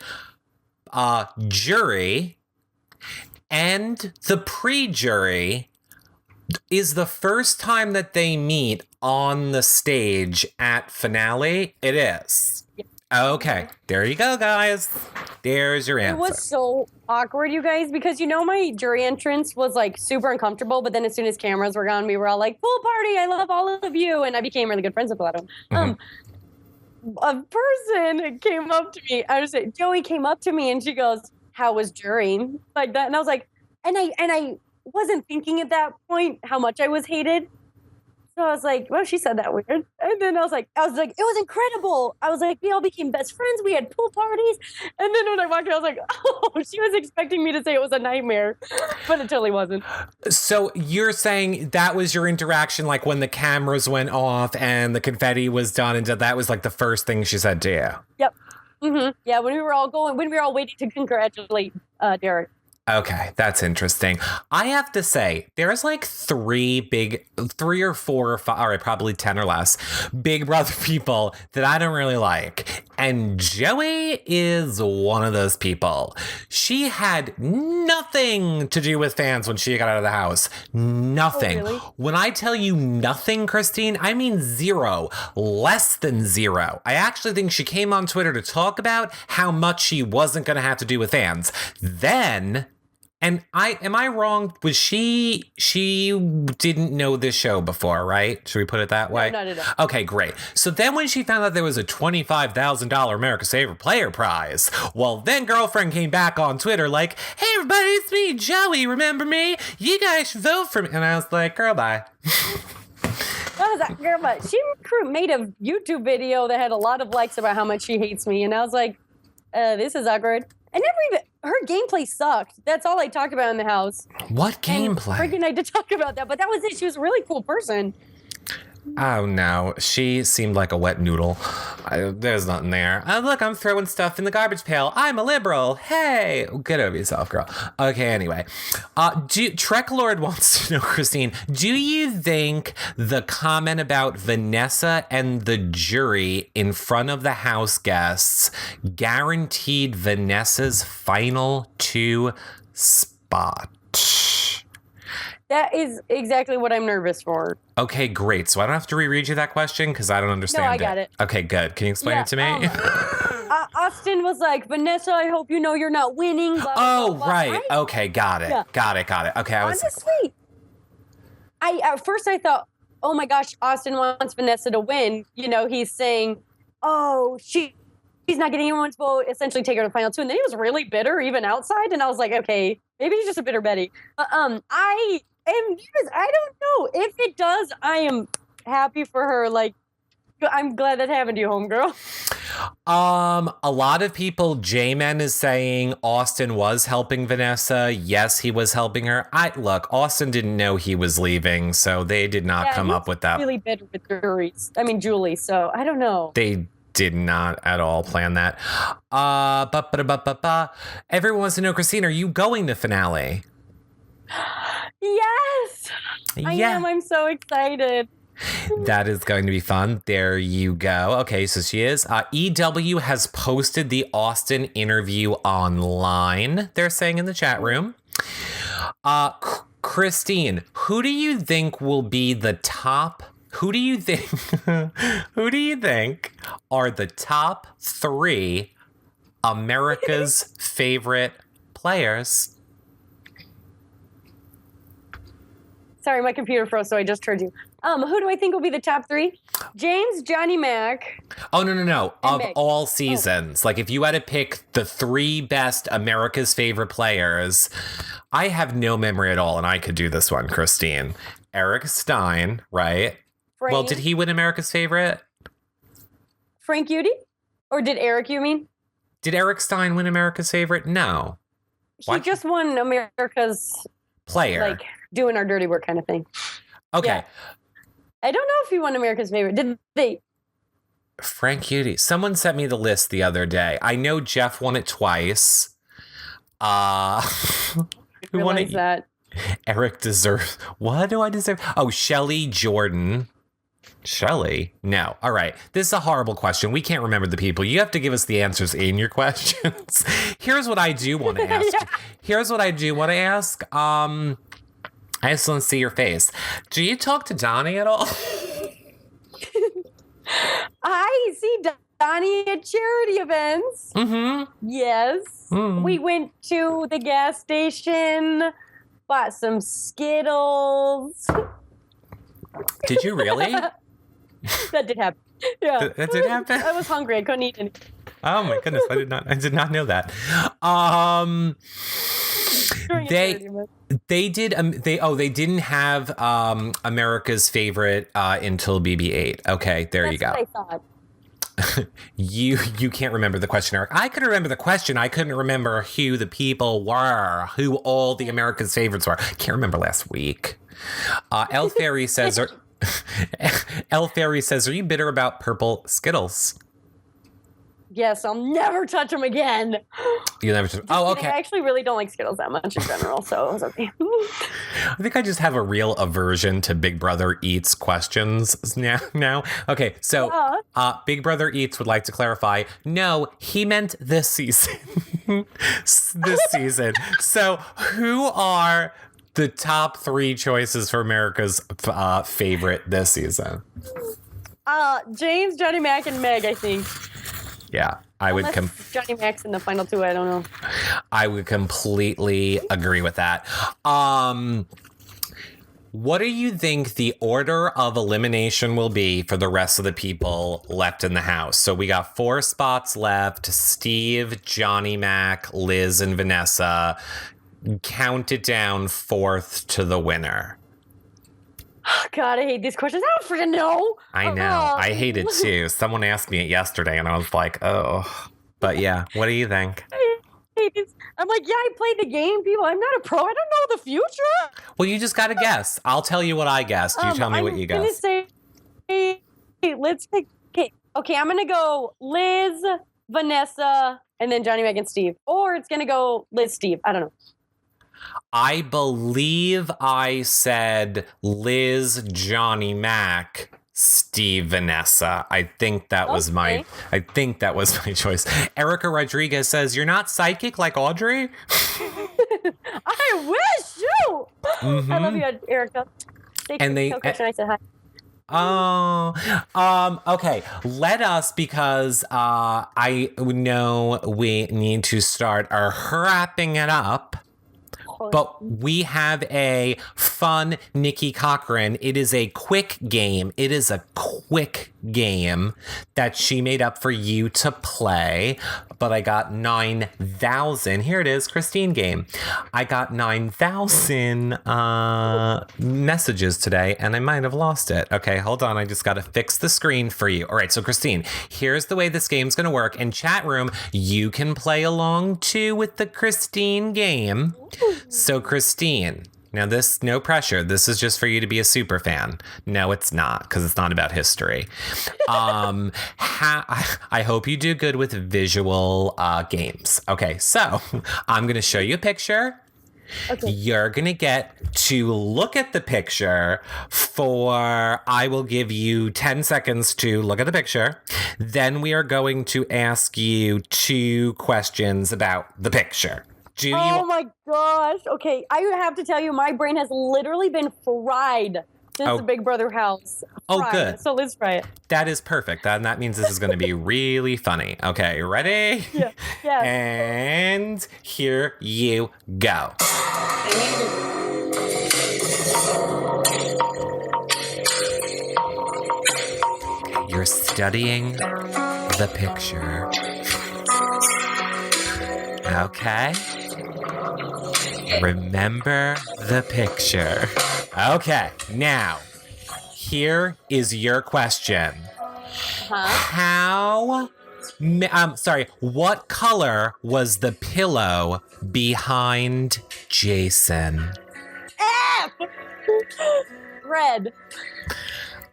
jury and the pre-jury is the first time that they meet on the stage at finale? It is. Okay, there you go, guys. There's your answer. It was so awkward, you guys, because my jury entrance was like super uncomfortable, but then as soon as cameras were gone, we were all like, "Full party! I love all of you," and I became really good friends with a lot of them. A person came up to me. Joey came up to me and she goes, "How was jury?" Like that, and I was like, and I wasn't thinking at that point how much I was hated. So I was like, well, she said that weird. And then I was like, it was incredible. I was like, we all became best friends. We had pool parties. And then when I walked in, I was like, oh, she was expecting me to say it was a nightmare, but it totally wasn't. So you're saying that was your interaction, like when the cameras went off and the confetti was done, and that was like the first thing she said to you? Yep. Mm-hmm. Yeah, when we were all waiting to congratulate Derek. Okay, that's interesting. I have to say, there's like three or four or five, all right, probably 10 or less, Big Brother people that I don't really like. And Joey is one of those people. She had nothing to do with fans when she got out of the house. Nothing. Oh, really? When I tell you nothing, Christine, I mean zero. Less than zero. I actually think she came on Twitter to talk about how much she wasn't going to have to do with fans. Then... And am I wrong? Was she didn't know this show before, right? Should we put it that way? No. Okay, great. So then when she found out there was a $25,000 America's Favorite Player prize, well, then girlfriend came back on Twitter like, hey, everybody, it's me, Joey. Remember me? You guys should vote for me. And I was like, girl, bye. What was that girl? But she made a YouTube video that had a lot of likes about how much she hates me. And I was like, this is awkward. I never even... Her gameplay sucked. That's all I talked about in the house. What gameplay? Freaking I did talk about that, but that was it. She was a really cool person. Oh, no. She seemed like a wet noodle. There's nothing there. Look, I'm throwing stuff in the garbage pail. I'm a liberal. Hey. Get over yourself, girl. Okay, anyway. Trek Lord wants to know, Christine, do you think the comment about Vanessa and the jury in front of the house guests guaranteed Vanessa's final 2 spot? That is exactly what I'm nervous for. Okay, great. So I don't have to reread you that question because I don't understand No, I got it. Okay, good. Can you explain it to me? Austin was like, Vanessa, I hope you know you're not winning. Blah, blah, Oh, blah, blah. right. Okay, got it. Yeah. Got it. Okay, Honestly, at first I thought, oh my gosh, Austin wants Vanessa to win. He's saying, oh, she's not getting anyone's vote, essentially take her to the final 2. And then he was really bitter even outside. And I was like, okay, maybe he's just a bitter Betty. I don't know. If it does, I am happy for her. Like, I'm glad that happened to you, homegirl. A lot of people, J-Men is saying Austin was helping Vanessa. Yes, he was helping her. Look, Austin didn't know he was leaving, so they did not come up with that. Really bitter with Julie. So I don't know. They did not at all plan that. Everyone wants to know, Christine, are you going to finale? Yes, I am. I'm so excited. That is going to be fun. There you go. Okay, so she is. EW has posted the Austin interview online, they're saying in the chat room. Christine, who do you think will be the top? Who do you think are the top 3 America's favorite players? Sorry, my computer froze, so I just heard you. Who do I think will be the top 3? James, Johnny Mac. Oh, no. Of Meg. all seasons. Like, if you had to pick the 3 best America's favorite players, I have no memory at all, and I could do this one, Christine. Eric Stein, right? Frank. Well, did he win America's favorite? Frank Udy? Or did Eric, you mean? Did Eric Stein win America's favorite? No. He just won America's player. Like, doing our dirty work kind of thing. Okay. Yeah. I don't know if he won America's favorite. Did they? Frank Udy. Someone sent me the list the other day. I know Jeff won it twice. Who won it? That. Eric deserves. What do I deserve? Oh, Shelly Jordan. Shelly? No. All right. This is a horrible question. We can't remember the people. You have to give us the answers in your questions. Here's what I do want to ask. I just want to see your face. Do you talk to Donnie at all? I see Donnie at charity events. Mm-hmm. Yes. Mm. We went to the gas station, bought some Skittles. Did you really? That did happen. Yeah. That did happen? I was hungry. I couldn't eat any. Oh my goodness. I did not know that. They didn't have America's favorite until BB-8. Okay, there you go. That's what I thought. You can't remember the question, Eric. I could remember the question. I couldn't remember who the people were, who all the America's favorites were. Can't remember last week. El Ferry says, are you bitter about purple Skittles? Yes, I'll never touch them again. You never. Oh, okay. I actually really don't like Skittles that much in general, so it was okay. I think I just have a real aversion to Big Brother Eats questions now. Okay, so Big Brother Eats would like to clarify. No, he meant this season. This season. So who are the top 3 choices for America's favorite this season? James, Johnny Mac, and Meg, I think. Yeah, I would. Johnny Mac's in the final 2. I don't know. I would completely agree with that. What do you think the order of elimination will be for the rest of the people left in the house? So we got 4 spots left: Steve, Johnny Mac, Liz, and Vanessa. Count it down 4th to the winner. God, I hate these questions. I don't freaking know. I know. I hate it too. Someone asked me it yesterday, and I was like, oh. But yeah, what do you think? I'm like, yeah, I played the game, people. I'm not a pro. I don't know the future. Well, you just got to guess. I'll tell you what I guessed. You tell me what you guessed. I'm going to say, let's pick. Okay, I'm going to go Liz, Vanessa, and then Johnny, Meg, and Steve. Or it's going to go Liz, Steve. I don't know. I believe I said Liz, Johnny Mac, Steve, Vanessa. I think that was my choice. Erica Rodriguez says, "You're not psychic like Audrey?" I wish you. Mm-hmm. I love you, Erica. And I said hi. Oh, okay. Let us, because I know we need to start wrapping it up. But we have a fun Nikki Cochran. It is a quick game. It is a quick game that she made up for you to play. But I got 9,000. Here it is, Christine game. I got 9,000 messages today, and I might have lost it. Okay, hold on. I just got to fix the screen for you. All right, so Christine, here's the way this game's going to work. In chat room, you can play along too with the Christine game. So Christine, now this, no pressure. This is just for you to be a super fan. No, it's not, because it's not about history. I hope you do good with visual games. Okay, so I'm going to show you a picture. Okay. You're going to get to look at the picture I will give you 10 seconds to look at the picture. Then we are going to ask you 2 questions about the picture. Oh my gosh. Okay. I have to tell you, my brain has literally been fried since the Big Brother house. Fried. Good. So let's try it. That is perfect. That means this is going to be really funny. Okay, ready? Yeah. Yeah. And here you go. You're studying the picture. Okay. Remember the picture. Okay, now, here is your question. What color was the pillow behind Jason? F! Red.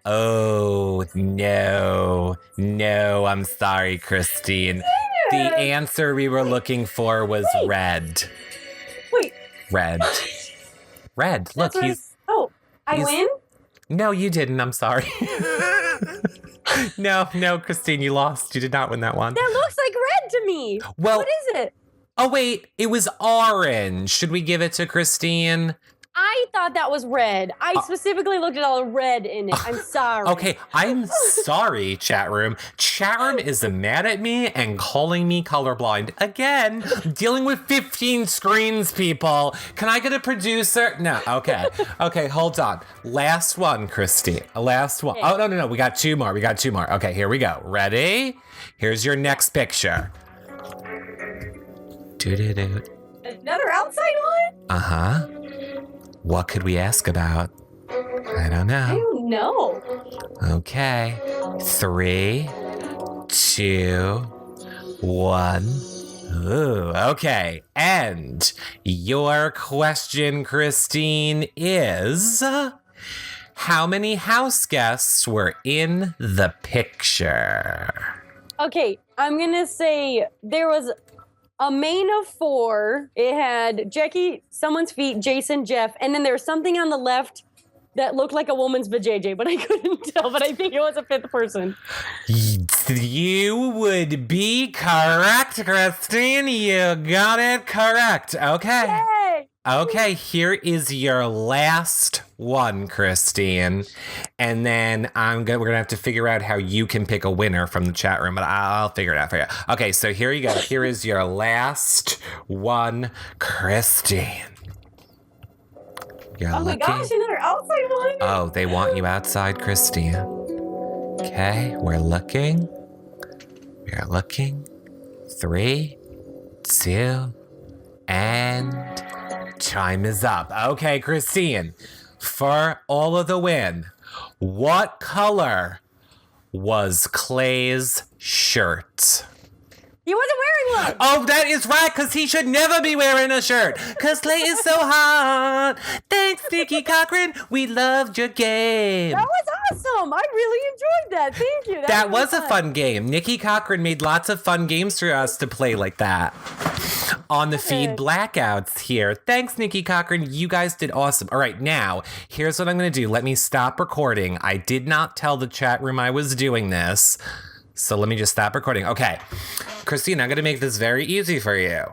Oh, no, I'm sorry, Christine. The answer we were looking for was red. Wait. Red. Look, I win? No, you didn't. I'm sorry. No, Christine, you lost. You did not win that one. That looks like red to me. Well, what is it? Oh, wait, it was orange. Should we give it to Christine? I thought that was red. I specifically looked at all the red in it. I'm sorry. Okay, I'm sorry, chat room. Chat room is mad at me and calling me colorblind. Again, dealing with 15 screens, people. Can I get a producer? No, okay. Okay, hold on. Last one, Christine. Last one. Okay. Oh, no. We got 2 more. Okay, here we go. Ready? Here's your next picture. Another outside one? Uh-huh. What could we ask about? I don't know. I don't know. Okay. 3, 2, 1. Ooh, okay. And your question, Christine, is how many house guests were in the picture? Okay, I'm gonna say there was a main of 4. It had Jackie, someone's feet, Jason, Jeff, and then there was something on the left that looked like a woman's vajayjay, but I couldn't tell, but I think it was a 5th person. You would be correct, Christine. You got it correct. Okay. Yay! Okay, here is your last one, Christine. And then we're gonna have to figure out how you can pick a winner from the chat room, but I'll figure it out for you. Okay, so here you go. Here is your last one, Christine. You're my gosh, another outside one. Oh, they want you outside, Christine. Okay, we're looking. 3, 2, and time is up. Okay, Christine, for all of the win, what color was Clay's shirt? He wasn't wearing one. Oh, that is right, because he should never be wearing a shirt. Because Clay is so hot. Thanks, Nikki Cochran. We loved your game. That was awesome. I really enjoyed that. Thank you. That was a fun game. Nikki Cochran made lots of fun games for us to play like that on the feed blackouts here. Thanks, Nikki Cochran. You guys did awesome. All right, now, here's what I'm going to do. Let me stop recording. I did not tell the chat room I was doing this. So let me just stop recording. Okay, Christine, I'm going to make this very easy for you.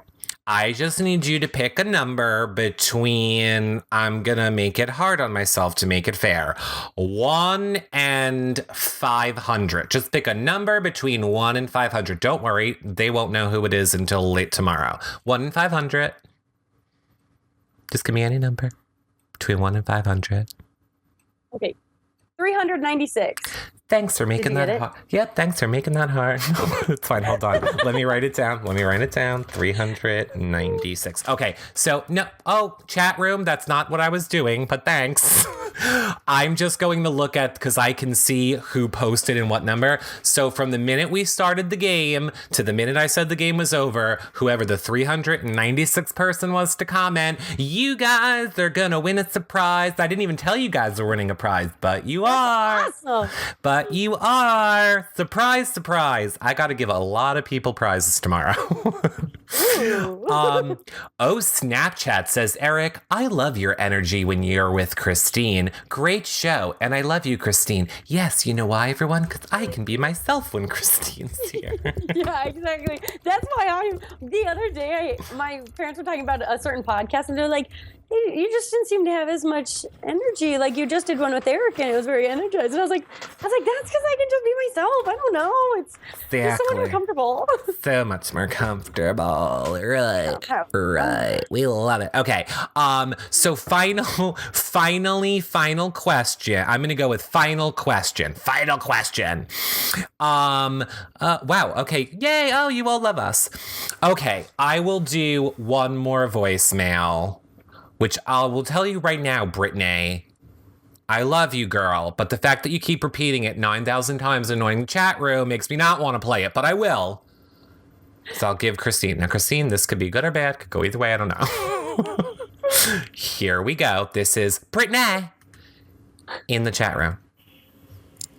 I just need you to pick a number between, I'm going to make it hard on myself to make it fair, 1 and 500. Just pick a number between 1 and 500. Don't worry, they won't know who it is until late tomorrow. 1 and 500. Just give me any number between 1 and 500. Okay, 396. Thanks for making that hard. Yeah, thanks for making that hard. It's fine. Hold on. Let me write it down. 396. Okay. So, no. Oh, chat room. That's not what I was doing, but thanks. I'm just going to look at, because I can see who posted and what number. So from the minute we started the game to the minute I said the game was over, whoever the 396th person was to comment, you guys are going to win a surprise. I didn't even tell you guys were winning a prize, but you are. Awesome. But you are. Surprise, surprise. I got to give a lot of people prizes tomorrow. Snapchat says, Eric, I love your energy when you're with Christine. Great show. And I love you, Christine. Yes, you know why, everyone? Because I can be myself when Christine's here. Yeah, exactly. That's why the other day, my parents were talking about a certain podcast, and they're like, hey, you just didn't seem to have as much energy. Like, you just did one with Eric, and it was very energized. And I was like, that's because I can just be myself. I don't know. It's just so much more comfortable. So much more comfortable. Right. We love it. Okay. So final question. I'm going to go with final question. Wow. Okay. Yay. Oh, you all love us. Okay. I will do one more voicemail, which I will tell you right now, Brittany. I love you, girl, but the fact that you keep repeating it 9,000 times annoying the chat room makes me not want to play it, but I will. So I'll give Christine. Now, Christine, this could be good or bad. Could go either way. I don't know. Here we go. This is Brittany in the chat room.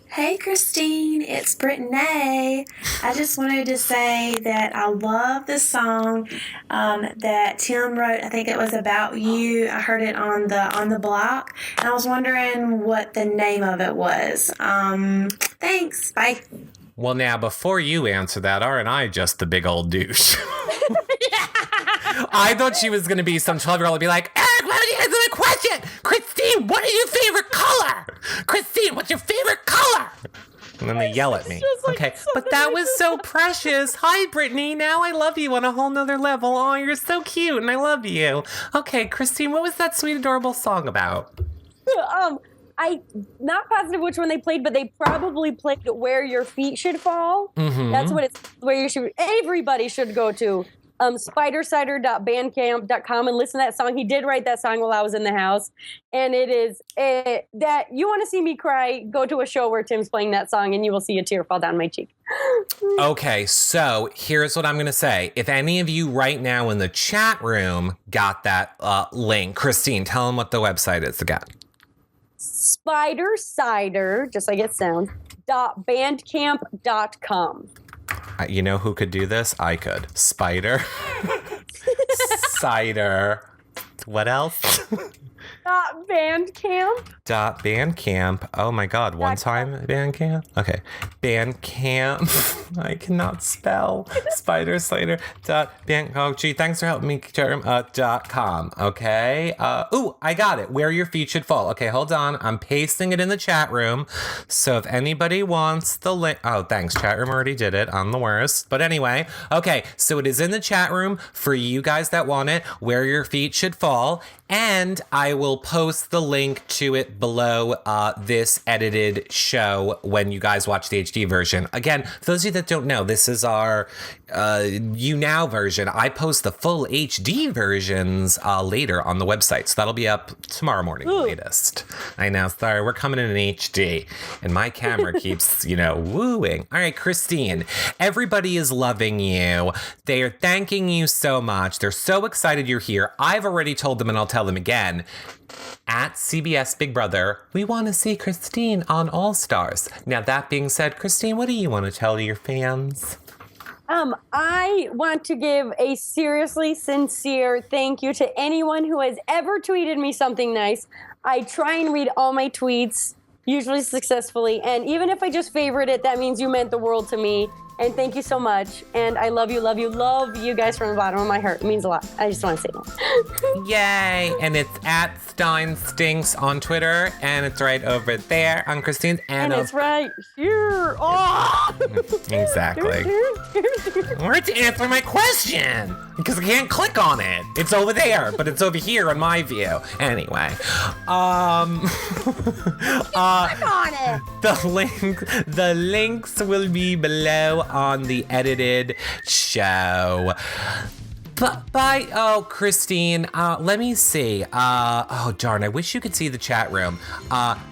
Hey, Christine, it's Brittany. I just wanted to say that I love the song that Tim wrote. I think it was About You. I heard it on the block, and I was wondering what the name of it was. Thanks. Bye. Well, now, before you answer that, aren't I just the big old douche? I thought she was going to be some 12-year-old and be like, Eric, why don't you answer my question? Christine, what is your favorite color? Christine, what's your favorite color? And then they yell at me. Okay, but that was so precious. Hi, Brittany. Now I love you on a whole nother level. Oh, you're so cute, and I love you. Okay, Christine, what was that sweet, adorable song about? I'm not positive which one they played, but they probably played Where Your Feet Should Fall. Mm-hmm. That's what it's where you should. Everybody should go to spidercider.bandcamp.com and listen to that song. He did write that song while I was in the house, and it is that you want to see me cry. Go to a show where Tim's playing that song, and you will see a tear fall down my cheek. Okay, so here's what I'm going to say. If any of you right now in the chat room got that link, Christine, tell them what the website is again. Spidercider, just like it sounds, .bandcamp.com. You know who could do this? I could. Spider. Cider. What else? .bandcamp. .bandcamp. Oh my God. One time Bandcamp? Okay. Bandcamp. I cannot spell. Spider. .bandcamp. Oh, gee, thanks for helping me. .com. Okay. Ooh, I got it. Where Your Feet Should Fall. Okay, hold on. I'm pasting it in the chat room. So if anybody wants the link. Oh, thanks. Chat room already did it. I'm the worst. But anyway. Okay. So it is in the chat room for you guys that want it. Where Your Feet Should Fall. And I will post the link to it below this edited show when you guys watch the HD version. Again, for those of you that don't know, this is our You Now version. I post the full HD versions later on the website. So that'll be up tomorrow morning, latest. I know, sorry, we're coming in HD. And my camera keeps, wooing. All right, Christine, everybody is loving you. They are thanking you so much. They're so excited you're here. I've already told them, and I'll tell them again, at CBS Big Brother, we want to see Christine on All Stars. Now, that being said, Christine, what do you want to tell your fans? I want to give a seriously sincere thank you to anyone who has ever tweeted me something nice. I try and read all my tweets, usually successfully. And even if I just favorite it, that means you meant the world to me. And thank you so much. And I love you you guys from the bottom of my heart. It means a lot. I just want to say that. Yay. And it's at Stein Stinks on Twitter. And it's right over there on Christine's. And it's right here. Oh! Exactly. Where to answer my question? Because I can't click on it. It's over there, but it's over here on my view. Anyway. Click on it. The links will be below on the edited show. Oh, Christine, let me see. Oh, darn, I wish you could see the chat room.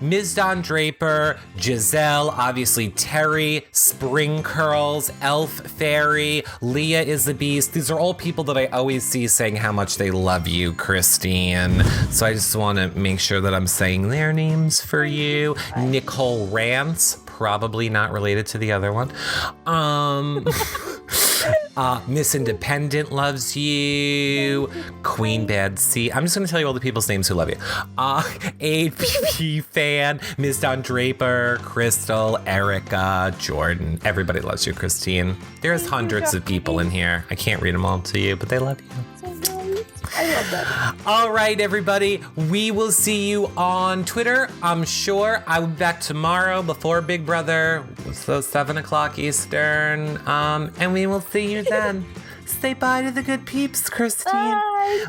Ms. Don Draper, Giselle, obviously Terry, Spring Curls, Elf Fairy, Leah is the Beast. These are all people that I always see saying how much they love you, Christine. So I just want to make sure that I'm saying their names for you. Nicole Rance, probably not related to the other one. Miss Independent loves you. Queen Bad C. I'm just going to tell you all the people's names who love you. APP Fan, Miss Don Draper, Crystal, Erica, Jordan. Everybody loves you, Christine. There's hundreds of people in here. I can't read them all to you, but they love you. I love that. All right, everybody. We will see you on Twitter. I'm sure I will be back tomorrow before Big Brother, so 7 o'clock Eastern. And we will see you then. Say bye to the good peeps, Christine. Bye.